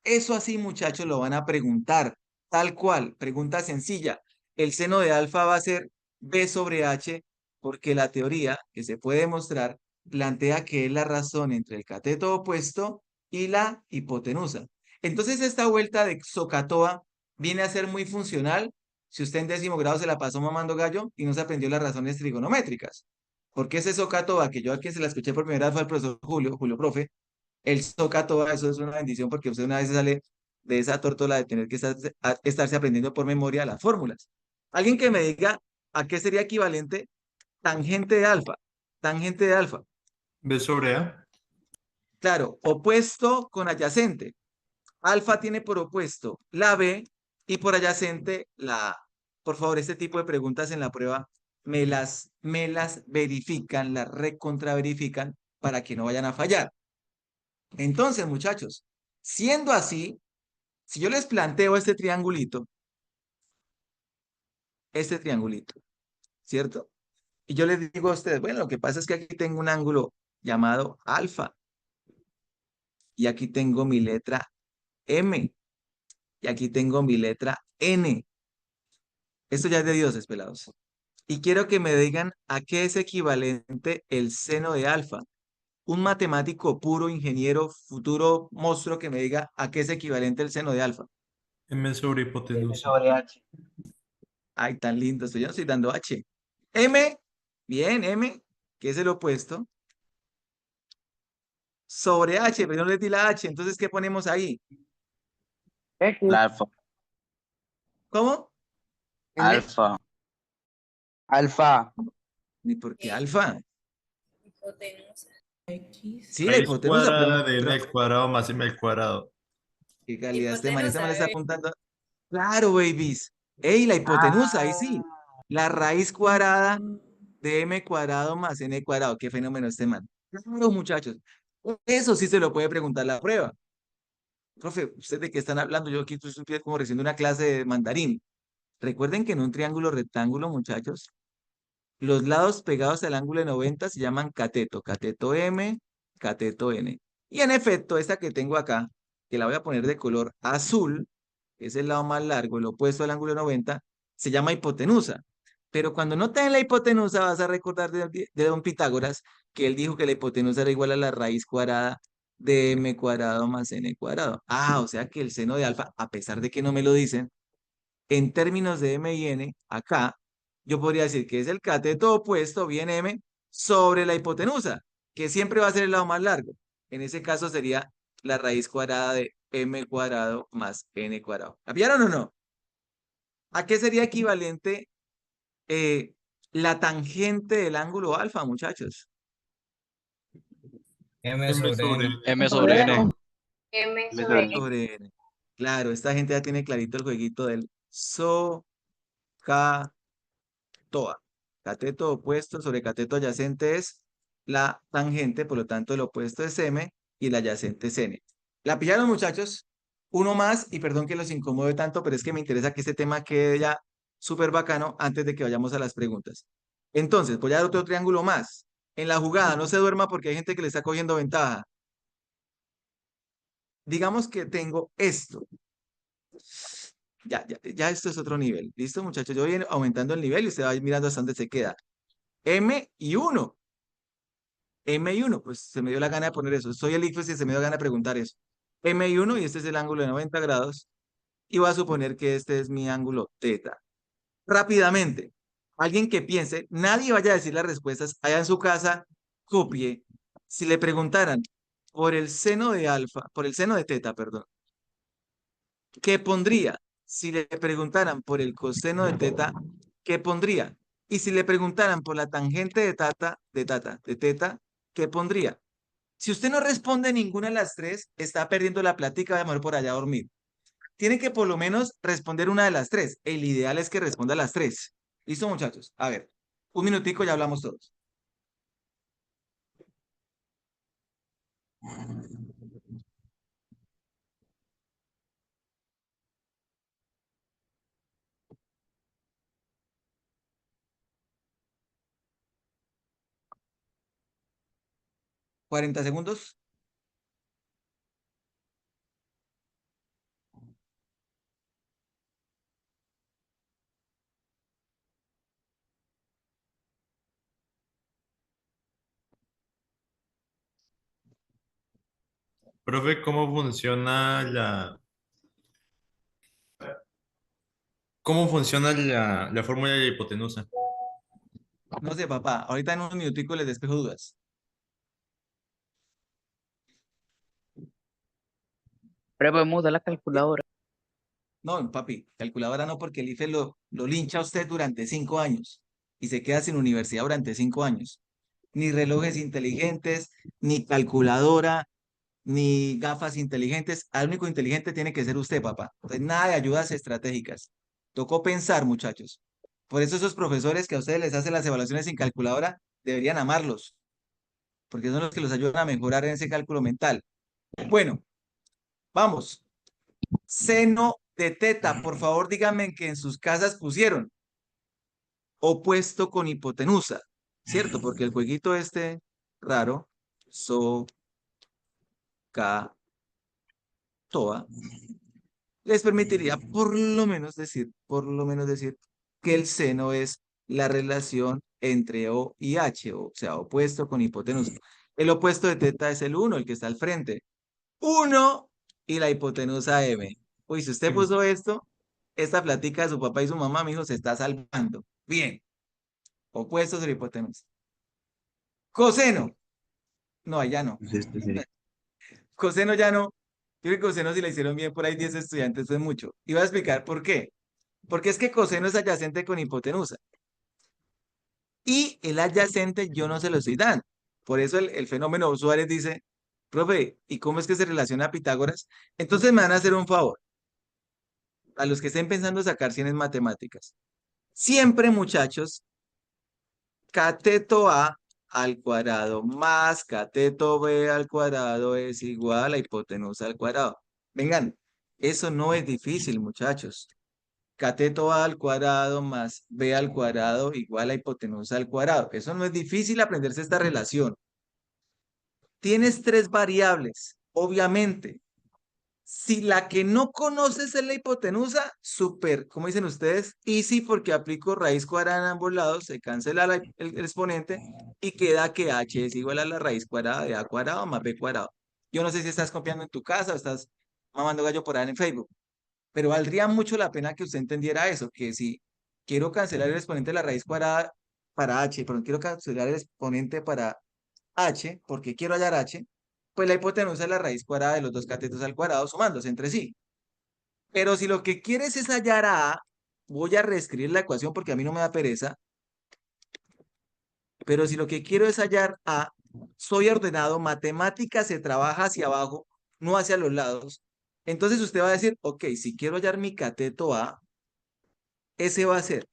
Eso así, muchachos, lo van a preguntar. Tal cual, pregunta sencilla. El seno de alfa va a ser B sobre H porque la teoría que se puede demostrar plantea que es la razón entre el cateto opuesto y la hipotenusa. Entonces esta vuelta de Socatoa viene a ser muy funcional si usted en 10º grado se la pasó mamando gallo y no se aprendió las razones trigonométricas. Porque ese Socatoa, que yo a quien se la escuché por primera vez fue al profesor Julio, profe, el Socatoa, eso es una bendición porque usted una vez sale de esa tórtola de tener que estarse aprendiendo por memoria las fórmulas. Alguien que me diga a qué sería equivalente tangente de alfa. Tangente de alfa. B sobre A. Claro, opuesto con adyacente. Alfa tiene por opuesto la B y por adyacente la A. Por favor, este tipo de preguntas en la prueba me las verifican, las recontraverifican para que no vayan a fallar. Entonces, muchachos, siendo así, si yo les planteo este triangulito, ¿cierto? Y yo les digo a ustedes, bueno, lo que pasa es que aquí tengo un ángulo llamado alfa. Y aquí tengo mi letra M. Y aquí tengo mi letra N. Esto ya es de dioses, pelados. Y quiero que me digan a qué es equivalente el seno de alfa. Un matemático puro, ingeniero, futuro monstruo que me diga a qué es equivalente el seno de alfa. M sobre B hipotenusa. sobre H. Ay, tan lindo, yo no estoy dando H. M, bien, M, que es el opuesto, sobre H, pero no le di la H, entonces, ¿qué ponemos ahí? X. Alfa. ¿Cómo? Alfa. Alfa. ¿Ni por qué alfa? Hipotenusa. Sí, la Raíz hipotenusa, cuadrada de pero M al cuadrado más M al cuadrado. qué calidad este man le Hipotenusa, está bebé. apuntando. Claro, babies. Ey, la hipotenusa, ahí sí. La raíz cuadrada de m cuadrado más n cuadrado. ¿Qué fenómeno este man? Claro, muchachos. Eso sí se lo puede preguntar la prueba. Profe, ¿usted de qué están hablando? Yo aquí estoy como recibiendo una clase de mandarín. Recuerden que en un triángulo rectángulo, muchachos, los lados pegados al ángulo de 90 se llaman cateto. Cateto M, cateto N. Y en efecto, esta que tengo acá, que la voy a poner de color azul, que es el lado más largo, el opuesto al ángulo de 90, se llama hipotenusa. Pero cuando no te den la hipotenusa, vas a recordar de don Pitágoras, que él dijo que la hipotenusa era igual a la raíz cuadrada de m cuadrado más n cuadrado. Ah, o sea que el seno de alfa, a pesar de que no me lo dicen, en términos de m y n, acá, yo podría decir que es el cateto opuesto, bien m, sobre la hipotenusa, que siempre va a ser el lado más largo. En ese caso sería la raíz cuadrada de m cuadrado más n cuadrado. ¿La pillaron o no? ¿A qué sería equivalente la tangente del ángulo alfa, muchachos? M M sobre sobre N. N. M sobre N. M Me sobre sobre- Sobre n. Claro, esta gente ya tiene clarito el jueguito del SOHCAHTOA. Cateto opuesto sobre cateto adyacente es la tangente, por lo tanto el opuesto es m y el adyacente es n. ¿La pillaron, muchachos? Uno más, y perdón que los incomode tanto, pero es que me interesa que este tema quede ya súper bacano antes de que vayamos a las preguntas. Entonces, voy a dar otro triángulo más. En la jugada, no se duerma porque hay gente que le está cogiendo ventaja. Digamos que tengo esto. Ya esto es otro nivel. ¿Listo, muchachos? Yo voy aumentando el nivel y usted va a ir mirando hasta dónde se queda. M y 1. M y 1, pues se me dio la gana de poner eso. Soy el ICFES y se me dio la gana de preguntar eso. M y 1 y este es el ángulo de 90 grados. Y voy a suponer que este es mi ángulo teta. Rápidamente, alguien que piense, nadie vaya a decir las respuestas allá en su casa, copie. Si le preguntaran por el seno de alfa, por el seno de teta, perdón, ¿qué pondría? Si le preguntaran por el coseno de teta, ¿qué pondría? Y si le preguntaran por la tangente de teta, ¿qué pondría? Si usted no responde ninguna de las tres, está perdiendo la plática, va a mejor por allá a dormir. Tiene que por lo menos responder una de las tres. El ideal es que responda las tres. ¿Listo, muchachos? A ver, un minutico, ya hablamos todos. ¿40 segundos? Profe, cómo funciona la fórmula de la hipotenusa? No sé, papá. Ahorita en un minutico les despejo dudas. Pero podemos usar la calculadora. No, papi, calculadora no, porque el IFE lo lincha a usted durante 5 años y se queda sin universidad durante 5 años. Ni relojes inteligentes, ni calculadora, ni gafas inteligentes. Al único inteligente tiene que ser usted, papá. Entonces, nada de ayudas estratégicas. Tocó pensar, muchachos. Por eso esos profesores que a ustedes les hacen las evaluaciones sin calculadora, deberían amarlos, porque son los que los ayudan a mejorar en ese cálculo mental. Bueno, vamos. Seno de teta, por favor, díganme que en sus casas pusieron opuesto con hipotenusa, ¿cierto? Porque el jueguito este raro, so, ca, toa, les permitiría por lo menos decir que el seno es la relación entre O y H, o sea, opuesto con hipotenusa. El opuesto de teta es el 1, el que está al frente. 1 y la hipotenusa M. Uy, si usted puso esto, esta plática de su papá y su mamá, mijo, se está salvando. Bien, opuestos de la hipotenusa. Coseno. No, allá no. Coseno ya no. Yo creo que coseno si la hicieron bien por ahí 10 estudiantes es mucho. Y voy a explicar por qué. Porque es que coseno es adyacente con hipotenusa. Y el adyacente yo no se lo estoy dando. Por eso el fenómeno Suárez dice, profe, ¿y cómo es que se relaciona a Pitágoras? Entonces me van a hacer un favor. A los que estén pensando sacar 100 en matemáticas. Siempre, muchachos, cateto A al cuadrado más cateto B al cuadrado es igual a hipotenusa al cuadrado. Vengan, eso no es difícil, muchachos. Cateto A al cuadrado más B al cuadrado igual a hipotenusa al cuadrado. Eso no es difícil aprenderse esta relación. Tienes tres variables, obviamente. Si la que no conoces es la hipotenusa, súper, como dicen ustedes, easy porque aplico raíz cuadrada en ambos lados, se cancela el exponente y queda que h es igual a la raíz cuadrada de a cuadrado más b cuadrado. Yo no sé si estás copiando en tu casa o estás mamando gallo por ahí en Facebook, pero valdría mucho la pena que usted entendiera eso, que si quiero cancelar el exponente de la raíz cuadrada para h, pero quiero cancelar el exponente para h, porque quiero hallar h, pues la hipotenusa es la raíz cuadrada de los dos catetos al cuadrado sumándose entre sí. Pero si lo que quieres es hallar a A, voy a reescribir la ecuación porque a mí no me da pereza. Pero si lo que quiero es hallar a, soy ordenado, matemática se trabaja hacia abajo, no hacia los lados. Entonces usted va a decir, ok, si quiero hallar mi cateto A, ese va a ser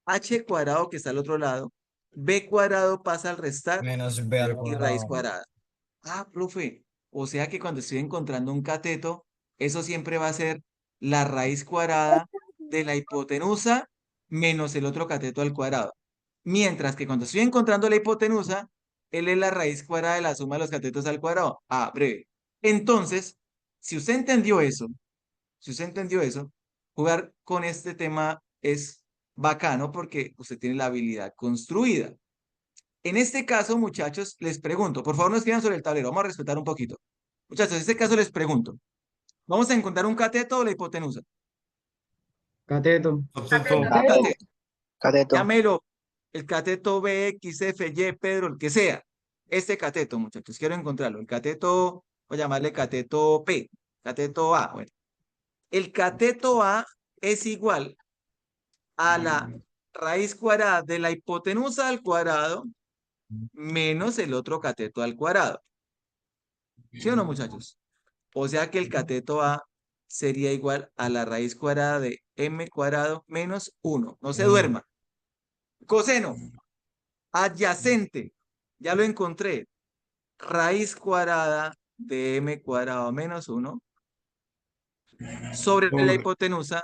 h cuadrado que está al otro lado, b cuadrado pasa al restar Menos B al y raíz cuadrado. cuadrada. Ah, profe, o sea que cuando estoy encontrando un cateto, eso siempre va a ser la raíz cuadrada de la hipotenusa menos el otro cateto al cuadrado. Mientras que cuando estoy encontrando la hipotenusa, él es la raíz cuadrada de la suma de los catetos al cuadrado. Ah, breve. Entonces, si usted entendió eso, si usted entendió eso, jugar con este tema es bacano porque usted tiene la habilidad construida. En este caso, muchachos, les pregunto, por favor no escriban sobre el tablero, vamos a respetar un poquito. Muchachos, en este caso les pregunto, ¿vamos a encontrar un cateto o la hipotenusa? Cateto. Cateto. Cateto. Cateto. Llámelo el cateto B, X, F, Y, Pedro, el que sea. Este cateto, muchachos, quiero encontrarlo. El cateto, voy a llamarle cateto P, cateto A. Bueno, el cateto A es igual a la raíz cuadrada de la hipotenusa al cuadrado menos el otro cateto al cuadrado. ¿Sí o no, muchachos? O sea que el cateto A sería igual a la raíz cuadrada de m cuadrado menos 1. No se duerma. Coseno, adyacente, ya lo encontré. Raíz cuadrada de m cuadrado menos 1 sobre la hipotenusa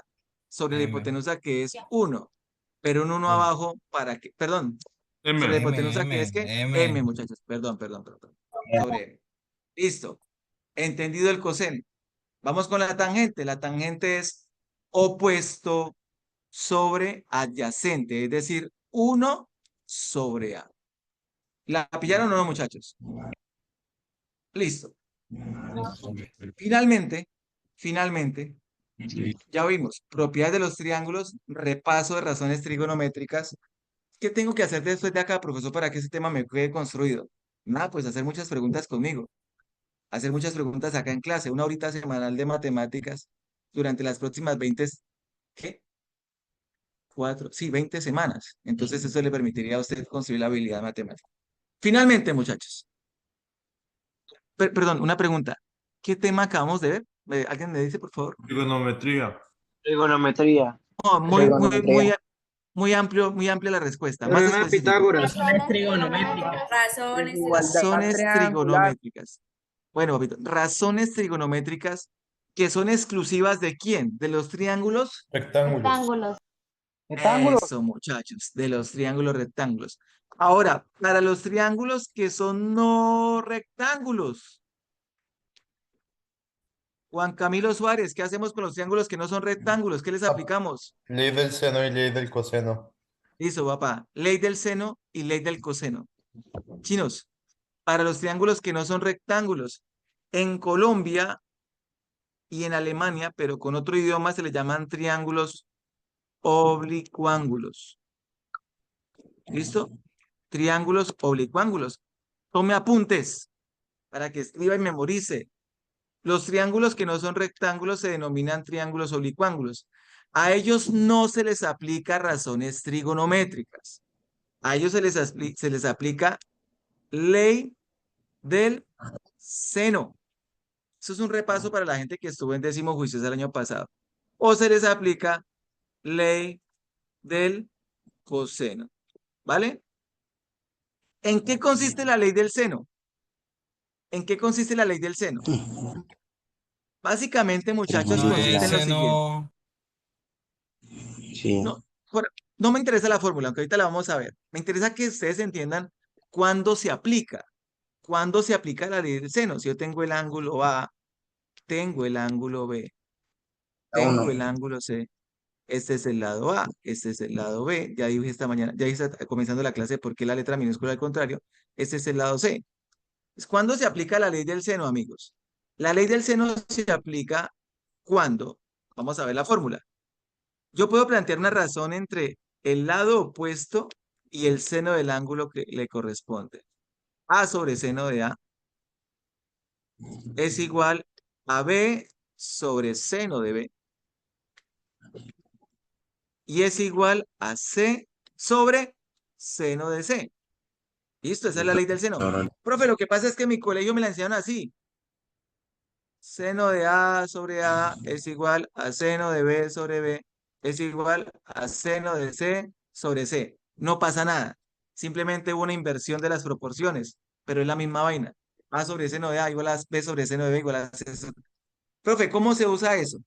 que es 1. Pero un 1 abajo para que, perdón, sobre la hipotenusa que es que m, muchachos, perdón. Sobre m. Listo. Entendido el coseno. Vamos con la tangente. La tangente es opuesto sobre adyacente, es decir, 1 sobre A. ¿La pillaron o no, muchachos? Listo. Finalmente, ya vimos propiedades de los triángulos, repaso de razones trigonométricas. ¿Qué tengo que hacer después de acá, profesor, para que ese tema me quede construido? Nada, pues hacer muchas preguntas conmigo. Hacer muchas preguntas acá en clase, una horita semanal de matemáticas durante las próximas 20, ¿qué? 20 semanas. Entonces eso le permitiría a usted construir la habilidad matemática. Finalmente, muchachos. Perdón, una pregunta. ¿Qué tema acabamos de ver? ¿Alguien me dice, por favor? Trigonometría. Trigonometría. Oh, Trigonometría. muy amplia la respuesta. Más Teorema de específico. Pitágoras. Razones Desigualdad triangular. Trigonométricas. Bueno, papito, razones trigonométricas que son exclusivas ¿de quién? ¿De los triángulos? Rectángulos. Rectángulo. Eso, muchachos, de los triángulos rectángulos. Ahora, para los triángulos que son no rectángulos. Juan Camilo Suárez, ¿qué hacemos con los triángulos que no son rectángulos? ¿Qué les aplicamos? Ley del seno y ley del coseno. Listo, papá. Ley del seno y ley del coseno. Chinos, para los triángulos que no son rectángulos. En Colombia y en Alemania, pero con otro idioma, se le llaman triángulos oblicuángulos. ¿Listo? Triángulos oblicuángulos. Tome apuntes para que escriba y memorice. Los triángulos que no son rectángulos se denominan triángulos oblicuángulos. A ellos no se les aplica razones trigonométricas. A ellos se les aplica ley del seno. Eso es un repaso para la gente que estuvo en décimo juicios el año pasado. O se les aplica ley del coseno. ¿Vale? ¿En qué consiste la ley del seno? ¿En qué consiste la ley del seno? Básicamente, muchachos, Ley No, del el consiste en lo seno. siguiente. seno. Sí. No, no me interesa la fórmula, aunque ahorita la vamos a ver. Me interesa que ustedes entiendan cuándo se aplica. ¿Cuándo se aplica la ley del seno? Si yo tengo el ángulo A, tengo el ángulo B, tengo el ángulo C. Este es el lado A, este es el lado B. Ya dije esta mañana, ya dije comenzando la clase por qué la letra minúscula al contrario. Este es el lado C. ¿Cuándo se aplica la ley del seno, amigos? La ley del seno se aplica cuando, vamos a ver la fórmula. Yo puedo plantear una razón entre el lado opuesto y el seno del ángulo que le corresponde. A sobre seno de A es igual a B sobre seno de B. Y es igual a C sobre seno de C. ¿Listo? Esa es la ley del seno. Profe, lo que pasa es que en mi colegio me la enseñaron así. Seno de A sobre A es igual a seno de B sobre B es igual a seno de C sobre C. No pasa nada. Simplemente hubo una inversión de las proporciones, pero es la misma vaina. A sobre seno de A igual a B sobre seno de B igual a C. Profe, ¿cómo se usa eso?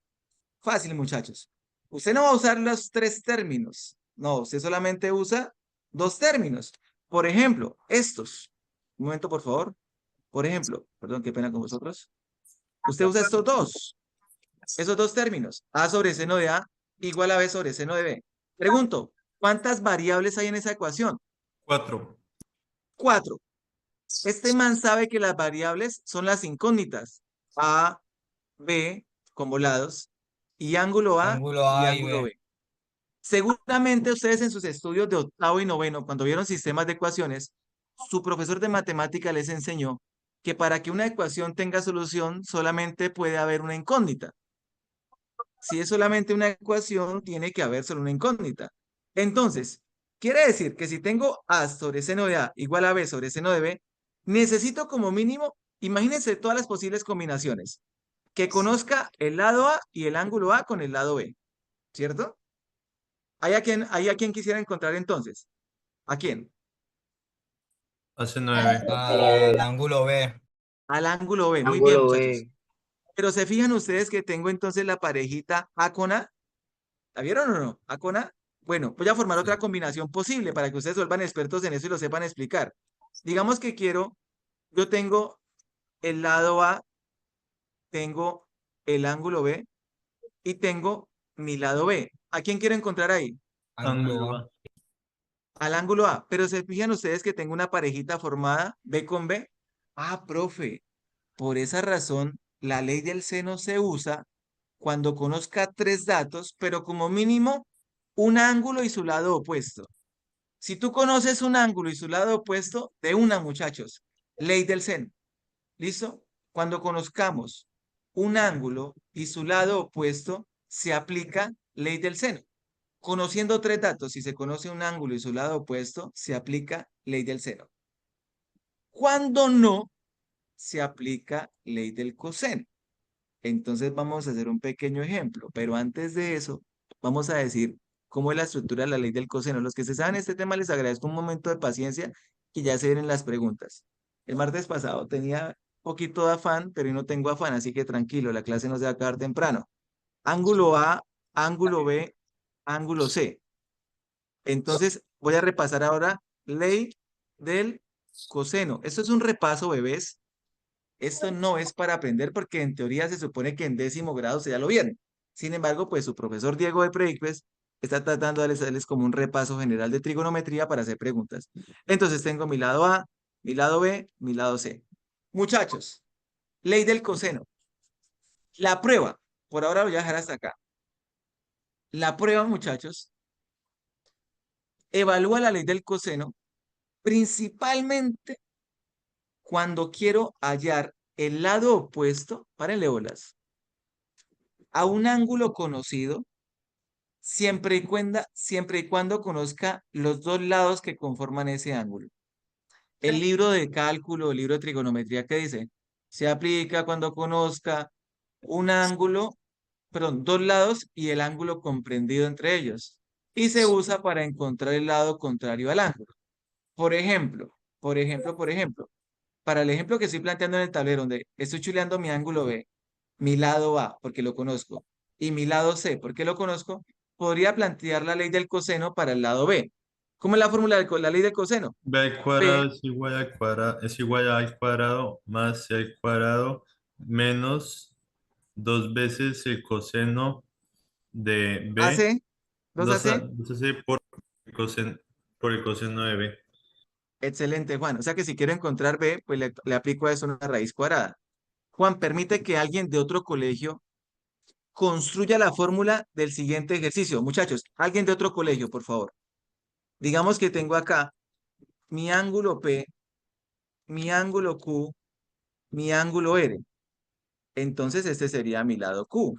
Fácil, muchachos. Usted no va a usar los tres términos. No, usted solamente usa dos términos. Por ejemplo, estos. Un momento, por favor. Por ejemplo, perdón, qué pena con vosotros. Usted usa esos dos términos. A sobre seno de A igual a B sobre seno de B. Pregunto, ¿cuántas variables hay en esa ecuación? 4. 4. Este man sabe que las variables son las incógnitas. A, B, como lados, y ángulo A Ángulo y A y ángulo B. B. Seguramente ustedes en sus estudios de octavo y noveno, cuando vieron sistemas de ecuaciones, su profesor de matemática les enseñó que para que una ecuación tenga solución solamente puede haber una incógnita. Si es solamente una ecuación, tiene que haber solo una incógnita. Entonces, quiere decir que si tengo A sobre seno de A igual a B sobre seno de B, necesito como mínimo, imagínense todas las posibles combinaciones, que conozca el lado A y el ángulo A con el lado B, ¿cierto? ¿Hay a quién quisiera encontrar entonces? ¿A quién? Hace 9. Al ángulo B. Al ángulo B. Muy bien, Ángulo muchachos. B. Pero se fijan ustedes que tengo entonces la parejita A con A. ¿La vieron o no? ¿A con A? Bueno, voy a formar otra combinación posible para que ustedes vuelvan expertos en eso y lo sepan explicar. Digamos que yo tengo el lado A, tengo el ángulo B y tengo mi lado B. ¿A quién quiero encontrar ahí? Ángulo A. Al ángulo A. Pero se fijan ustedes que tengo una parejita formada B con B. Ah, profe, por esa razón la ley del seno se usa cuando conozca tres datos, pero como mínimo un ángulo y su lado opuesto. Si tú conoces un ángulo y su lado opuesto, de una, muchachos, ley del seno. ¿Listo? Cuando conozcamos un ángulo y su lado opuesto, se aplica ley del seno. Conociendo tres datos, si se conoce un ángulo y su lado opuesto, se aplica ley del seno. Cuando no, se aplica ley del coseno. Entonces vamos a hacer un pequeño ejemplo, pero antes de eso, vamos a decir cómo es la estructura de la ley del coseno. Los que se saben este tema les agradezco un momento de paciencia que ya se vienen las preguntas. El martes pasado tenía poquito de afán, pero hoy no tengo afán, así que tranquilo, la clase no se va a acabar temprano. Ángulo A, ángulo B, ángulo C. Entonces voy a repasar ahora ley del coseno. Esto es un repaso, bebés. Esto no es para aprender porque en teoría se supone que en 10º grado se ya lo vieron. Sin embargo, pues su profesor Diego de Predicpes está tratando de darles como un repaso general de trigonometría para hacer preguntas. Entonces tengo mi lado A, mi lado B, mi lado C. Muchachos, ley del coseno. La prueba, por ahora voy a dejar hasta acá. La prueba, muchachos, evalúa la ley del coseno principalmente cuando quiero hallar el lado opuesto, párenle bolas, a un ángulo conocido, siempre y cuando conozca los dos lados que conforman ese ángulo. El libro de cálculo, el libro de trigonometría, ¿qué dice? Se aplica cuando conozca un ángulo, perdón, dos lados y el ángulo comprendido entre ellos. Y se usa para encontrar el lado contrario al ángulo. Por ejemplo, Por ejemplo, para el ejemplo que estoy planteando en el tablero, donde estoy chuleando mi ángulo B, mi lado A, porque lo conozco, y mi lado C, porque lo conozco, podría plantear la ley del coseno para el lado B. ¿Cómo es la fórmula de la ley del coseno? B al cuadrado B, es igual a al cuadrado más c al cuadrado menos dos veces el coseno de B, AC, 2AC. 2c el coseno, por el coseno de B. Excelente, Juan. O sea que si quiero encontrar B, pues le aplico a eso una raíz cuadrada. Juan, permite que alguien de otro colegio construya la fórmula del siguiente ejercicio. Muchachos, alguien de otro colegio, por favor. Digamos que tengo acá mi ángulo P, mi ángulo Q, mi ángulo R. Entonces este sería mi lado Q,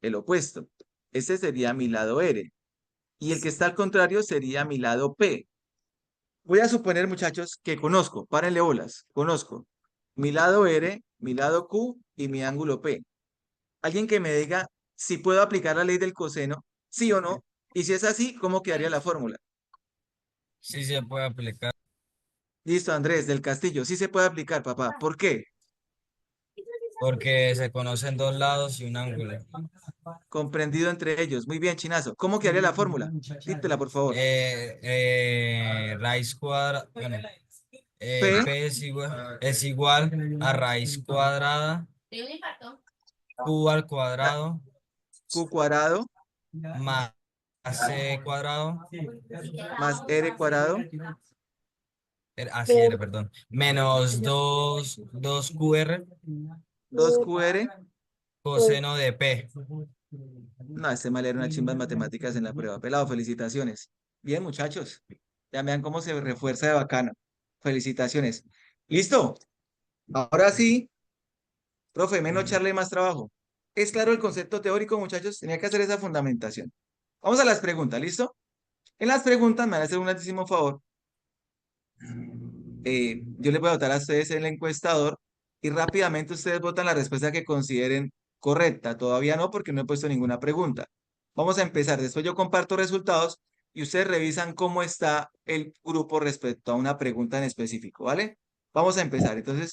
el opuesto. Este sería mi lado R. Y el que está al contrario sería mi lado P. Voy a suponer, muchachos, que conozco, párenle bolas, conozco mi lado R, mi lado Q y mi ángulo P. Alguien que me diga si puedo aplicar la ley del coseno, sí o no, y si es así, ¿cómo quedaría la fórmula? Sí se puede aplicar Listo, Andrés, del Castillo, sí se puede aplicar, papá. ¿Por qué? porque se conocen dos lados y un ángulo. Comprendido entre ellos. Muy bien, Chinazo. ¿Cómo quedaría la fórmula? Dítela, por favor. Raíz cuadrada, bueno, P, P es igual a raíz cuadrada, Q al ah, cuadrado, Q cuadrado más C cuadrado, más R cuadrado, así era, perdón, menos dos QR 2QR. coseno de P. No, este mal era una chimba en matemáticas en la prueba. Pelado, felicitaciones. Bien, muchachos. Ya vean cómo se refuerza de bacano. Felicitaciones. ¿Listo? Ahora sí, profe, menos charla y más trabajo. ¿Es claro el concepto teórico, muchachos? Tenía que hacer esa fundamentación. Vamos a las preguntas, ¿listo? En las preguntas me van a hacer un altísimo favor. Yo les voy a votar a ustedes en el encuestador y rápidamente ustedes votan la respuesta que consideren correcta. Todavía no, porque no he puesto ninguna pregunta. Vamos a empezar. Después yo comparto resultados y ustedes revisan cómo está el grupo respecto a una pregunta en específico, ¿vale? Vamos a empezar. Entonces,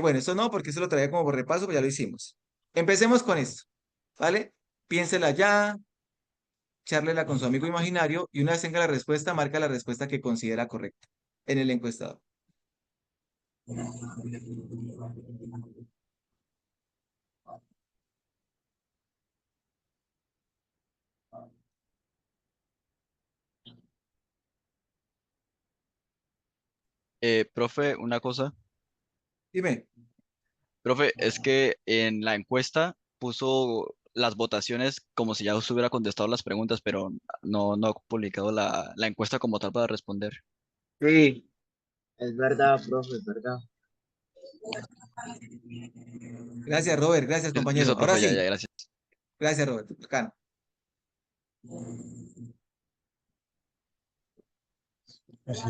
bueno, esto no, porque eso lo traía como por repaso, pues ya lo hicimos. Empecemos con esto, ¿vale? Piénsela ya, charlela con su amigo imaginario y una vez tenga la respuesta, marca la respuesta que considera correcta en el encuestador. Profe, una cosa. Dime. Profe, es que en la encuesta puso las votaciones como si ya os hubiera contestado las preguntas, pero no ha publicado la encuesta como tal para responder. Sí, es verdad, profe, es verdad. Gracias, Robert. Gracias, compañero. Listo, Ahora profe, ya, sí. gracias. Gracias, Robert. Bacano. Así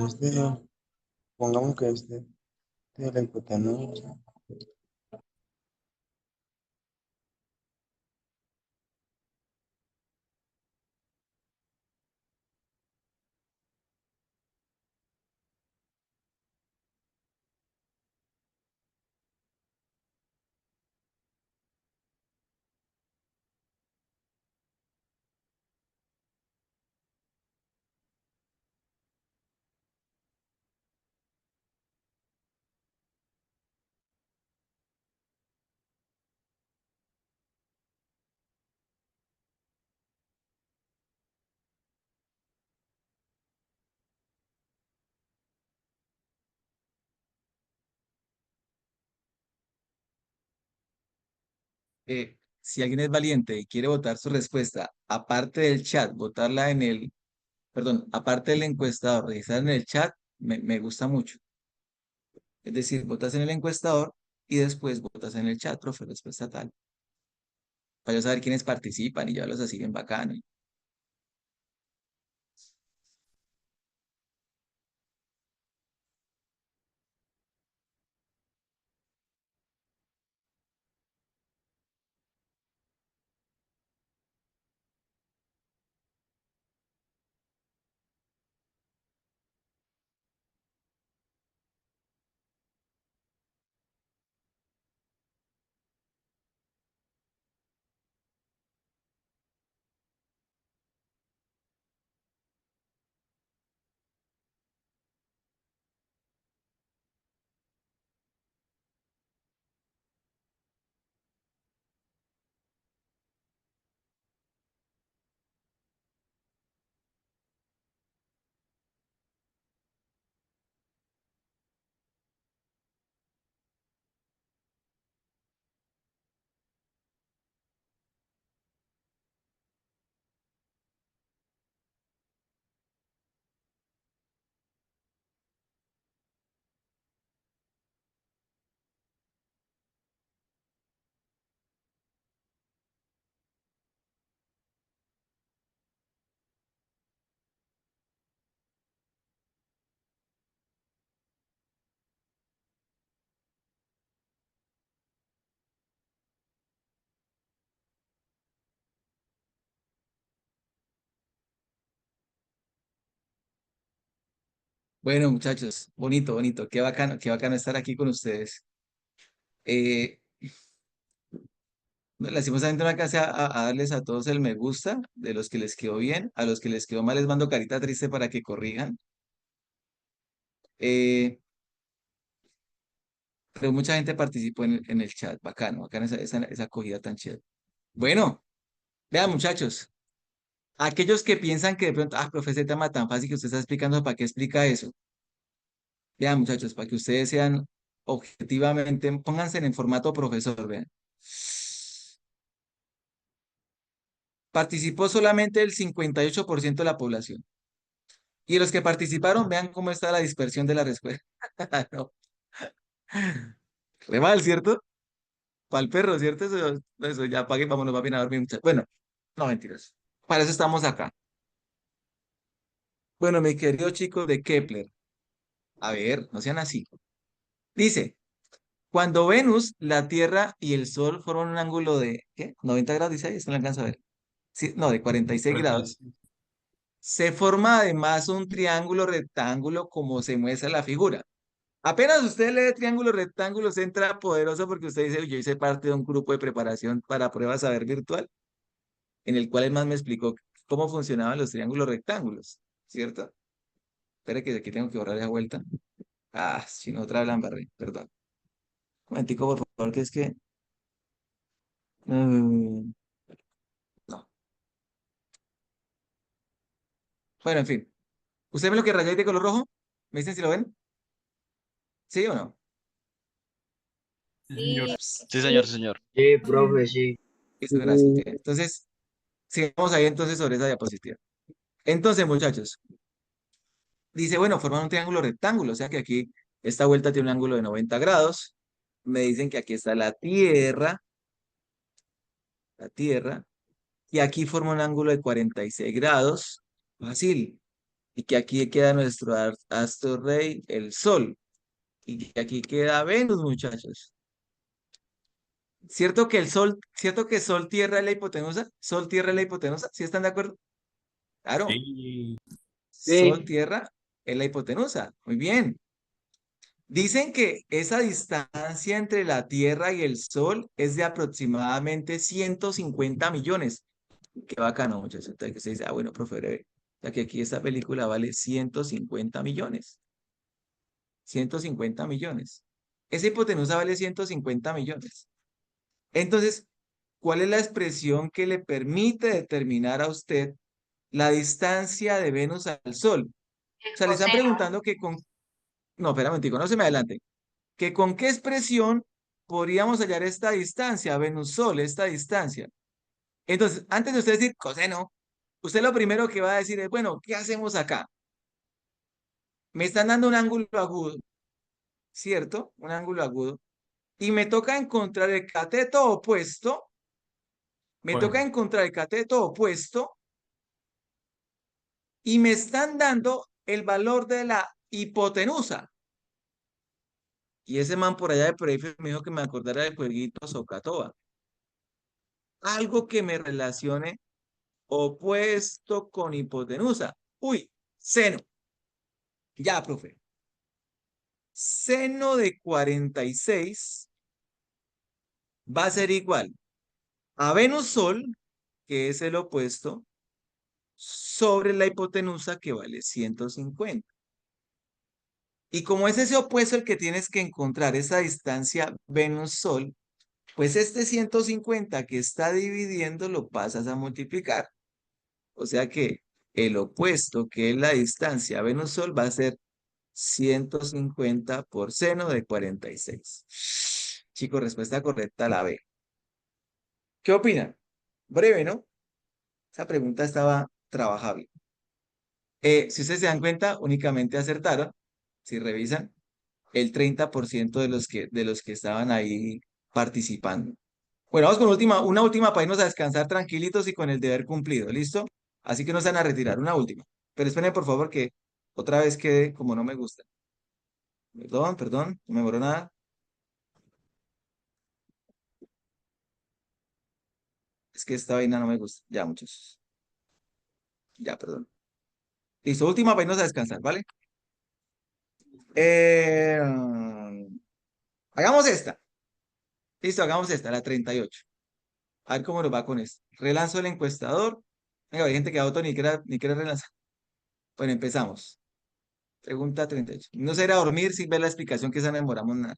pongamos que de la hipotenusa. Si alguien es valiente y quiere votar su respuesta, aparte del chat, votarla en el, perdón, aparte del encuestador, registrar en el chat, me gusta mucho. Es decir, votas en el encuestador y después votas en el chat, profe, respuesta tal. Para yo saber quiénes participan y llevarlos así bien bacano. Bueno, muchachos, bonito, bonito. Qué bacano estar aquí con ustedes. Eh, Lastimosamente no alcancé a darles a todos el me gusta de los que les quedó bien. A los que les quedó mal les mando carita triste para que corrijan. Eh, pero mucha gente participó en el chat. Bacano, bacana esa acogida tan chévere. Bueno, vean, muchachos. Aquellos que piensan que de pronto, profe, ese tema tan fácil que usted está explicando, ¿para qué explica eso? Vean, muchachos, para que ustedes sean objetivamente, pónganse en el formato profesor, vean. Participó solamente el 58% de la población. Y los que participaron, vean cómo está la dispersión de la respuesta. No, re mal, ¿cierto? Para el perro, ¿cierto? Eso ya pague, vámonos, va bien a dormir, muchachos. Bueno, no mentiras. Para eso estamos acá. Bueno, mi querido chico de Kepler, a ver, no sean así. Dice, cuando Venus, la Tierra y el Sol forman un ángulo de, ¿qué? 90 grados, dice ahí, esto no alcanza a ver. Sí, no, de 46 grados. Se forma además un triángulo rectángulo como se muestra en la figura. Apenas usted lee triángulo rectángulo, se entra poderoso porque usted dice, "Uy, yo hice parte de un grupo de preparación para pruebas saber virtual, en el cual el más me explicó cómo funcionaban los triángulos rectángulos, ¿cierto? Espere que aquí tengo que borrar esa vuelta. Si no, otra vez la embarré, perdón. Un momentico, por favor, que es que... mm, no. Bueno, en fin. ¿Usted ve lo que rayé de color rojo? ¿Me dicen si lo ven? ¿Sí o no? Sí, Sí, señor, sí, señor. Sí, profe, sí. Eso, gracias. Bien. Entonces, sigamos ahí entonces sobre esa diapositiva. Entonces, muchachos, dice, bueno, forman un triángulo rectángulo, o sea que aquí esta vuelta tiene un ángulo de 90 grados. Me dicen que aquí está la Tierra, y aquí forma un ángulo de 46 grados, fácil, y que aquí queda nuestro astro rey, el Sol, y que aquí queda Venus, muchachos. ¿Cierto que el Sol, cierto que Sol, Tierra es la hipotenusa? Sol, Tierra es la hipotenusa, ¿sí están de acuerdo? Claro, Sí. Sol, Tierra es la hipotenusa, muy bien. Dicen que esa distancia entre la Tierra y el Sol es de aproximadamente 150 millones. Qué bacano, muchachos. Entonces que se dice, bueno, profe, breve. O sea que aquí esta película vale 150 millones. 150 millones. Esa hipotenusa vale 150 millones. Entonces, ¿cuál es la expresión que le permite determinar a usted la distancia de Venus al Sol? O sea, le están preguntando que con... No, espera un momentico, no se me adelante. Que con qué expresión podríamos hallar esta distancia, Venus-Sol, esta distancia. Entonces, antes de usted decir coseno, usted lo primero que va a decir es, bueno, ¿qué hacemos acá? Me están dando un ángulo agudo, ¿cierto? Un ángulo agudo. Y me toca encontrar el cateto opuesto. Me Bueno, toca encontrar el cateto opuesto. Y me están dando el valor de la hipotenusa. Y ese man por allá de periférico me dijo que me acordara del jueguito Socatoa. Algo que me relacione opuesto con hipotenusa. Uy, seno. Ya, profe. Seno de 46 va a ser igual a Venus Sol, que es el opuesto, sobre la hipotenusa que vale 150. Y como es ese opuesto el que tienes que encontrar, esa distancia Venus-Sol, pues este 150 que está dividiendo lo pasas a multiplicar. O sea que el opuesto, que es la distancia Venus-Sol, va a ser 150 por seno de 46. Chicos, respuesta correcta, la B. ¿Qué opinan? Breve, ¿no? Esa pregunta estaba trabajable. Si ustedes se dan cuenta, únicamente acertaron, si revisan, el 30% de los que estaban ahí participando. Bueno, vamos con una última para irnos a descansar tranquilitos y con el deber cumplido, ¿listo? Así que no se van a retirar, una última. Pero esperen, por favor, que otra vez quede como no me gusta. Perdón, perdón, no me borró nada. Es que esta vaina no me gusta. Ya, muchachos. Ya, perdón. Listo, última para irnos a descansar, ¿vale? Eh, hagamos esta. Listo, hagamos esta, la 38. A ver cómo nos va con esto. Relanzo el encuestador. Venga, hay gente que auto ni quiere relanzar. Bueno, empezamos. Pregunta 38. No se irá a dormir sin ver la explicación que esa no demoramos nada.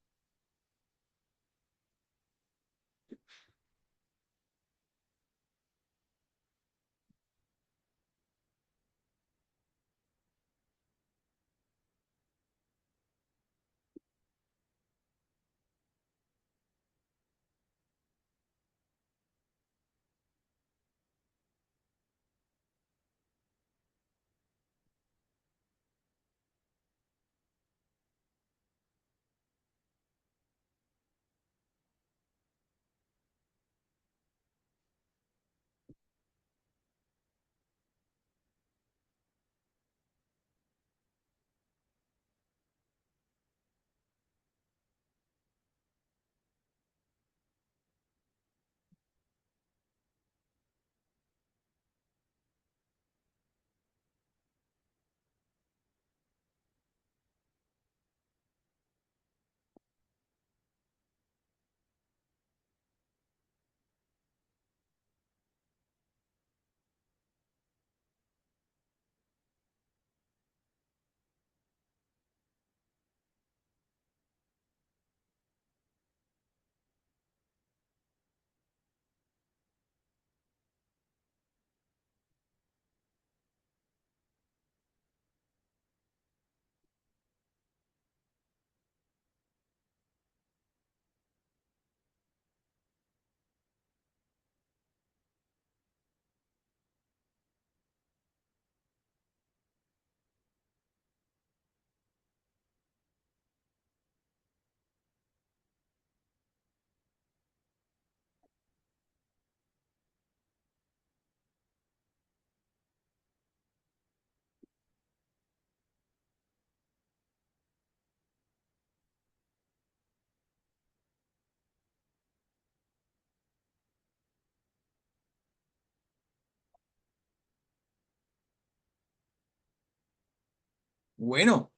Bueno,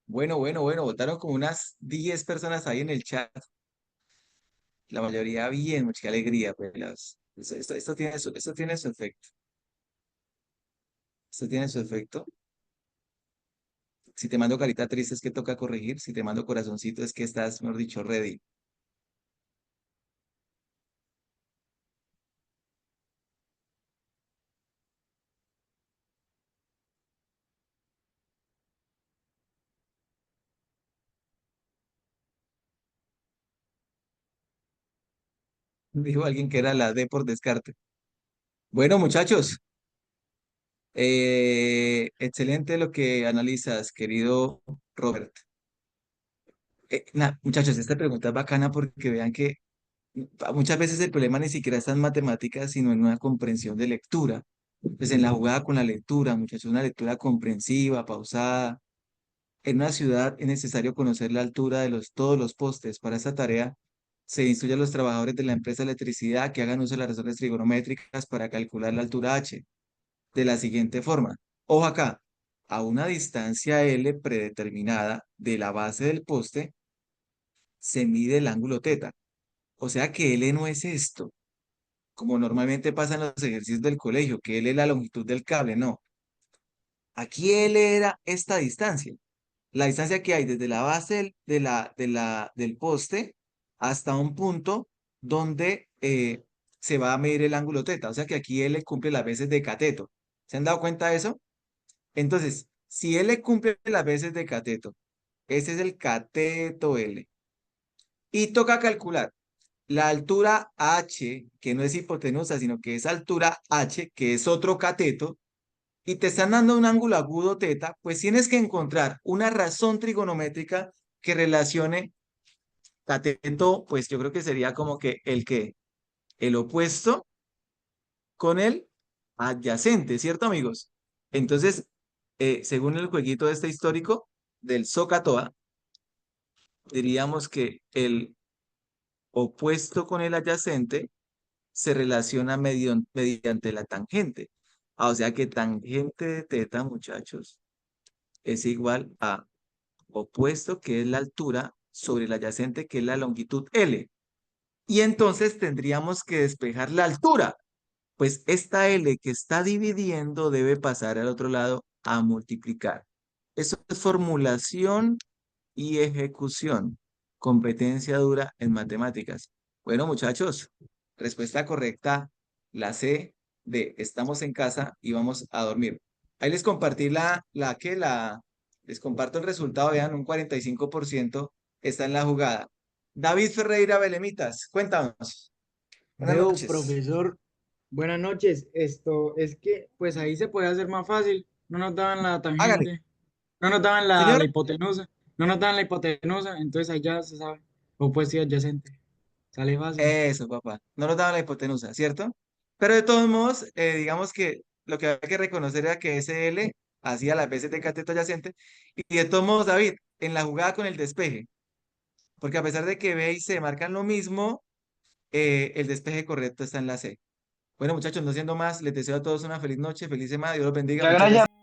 bueno. Votaron como unas 10 personas ahí en el chat. La mayoría bien, mucha alegría, pues. Esto tiene su efecto. Esto tiene su efecto. Si te mando carita triste es que toca corregir. Si te mando corazoncito es que estás, mejor dicho, ready. Dijo alguien que era la D por descarte. Bueno, muchachos, excelente lo que analizas, querido Robert. Muchachos, esta pregunta es bacana porque vean que muchas veces el problema ni siquiera está en matemáticas, sino en una comprensión de lectura. Pues en la jugada con la lectura, muchachos, una lectura comprensiva, pausada. En una ciudad es necesario conocer la altura de todos los postes. Para esta tarea, se instruye a los trabajadores de la empresa de electricidad que hagan uso de las razones trigonométricas para calcular la altura H de la siguiente forma. Ojo acá, a una distancia L predeterminada de la base del poste se mide el ángulo teta. O sea que L no es esto, como normalmente pasa en los ejercicios del colegio, que L es la longitud del cable, no. Aquí L era esta distancia. La distancia que hay desde la base del poste hasta un punto donde se va a medir el ángulo teta. O sea que aquí L cumple las veces de cateto. ¿Se han dado cuenta de eso? Entonces, si L cumple las veces de cateto, ese es el cateto L. Y toca calcular la altura H, que no es hipotenusa, sino que es altura H, que es otro cateto, y te están dando un ángulo agudo teta, pues tienes que encontrar una razón trigonométrica que relacione cateto, pues yo creo que sería como que el opuesto con el adyacente, ¿cierto, amigos? Entonces, según el jueguito este histórico del Socatoa, diríamos que el opuesto con el adyacente se relaciona mediante la tangente. O sea que tangente de teta, muchachos, es igual a opuesto, que es la altura, sobre el adyacente, que es la longitud L. Y entonces tendríamos que despejar la altura. Pues esta L que está dividiendo debe pasar al otro lado a multiplicar. Eso es formulación y ejecución. Competencia dura en matemáticas. Bueno, muchachos, respuesta correcta, la C de estamos en casa y vamos a dormir. Ahí les compartí les comparto el resultado, vean, un 45% está en la jugada. David Ferreira Belemitas, cuéntanos. Buenas Veo, noches. profesor, buenas noches. Esto es que, pues ahí se puede hacer más fácil. No nos daban la Hágale. tangente, no nos daban la Señor, hipotenusa, no nos daban la hipotenusa, entonces ahí ya se sabe. Opuesto y adyacente. Sale fácil. eso, papá. No nos daban la hipotenusa, ¿cierto? Pero de todos modos, digamos que lo que hay que reconocer era que SL hacía las veces de cateto adyacente. Y de todos modos, David, en la jugada con el despeje, porque a pesar de que B y C marcan lo mismo, el despeje correcto está en la C. Bueno, muchachos, no siendo más, les deseo a todos una feliz noche, feliz semana, Dios los bendiga. Muchas gracias.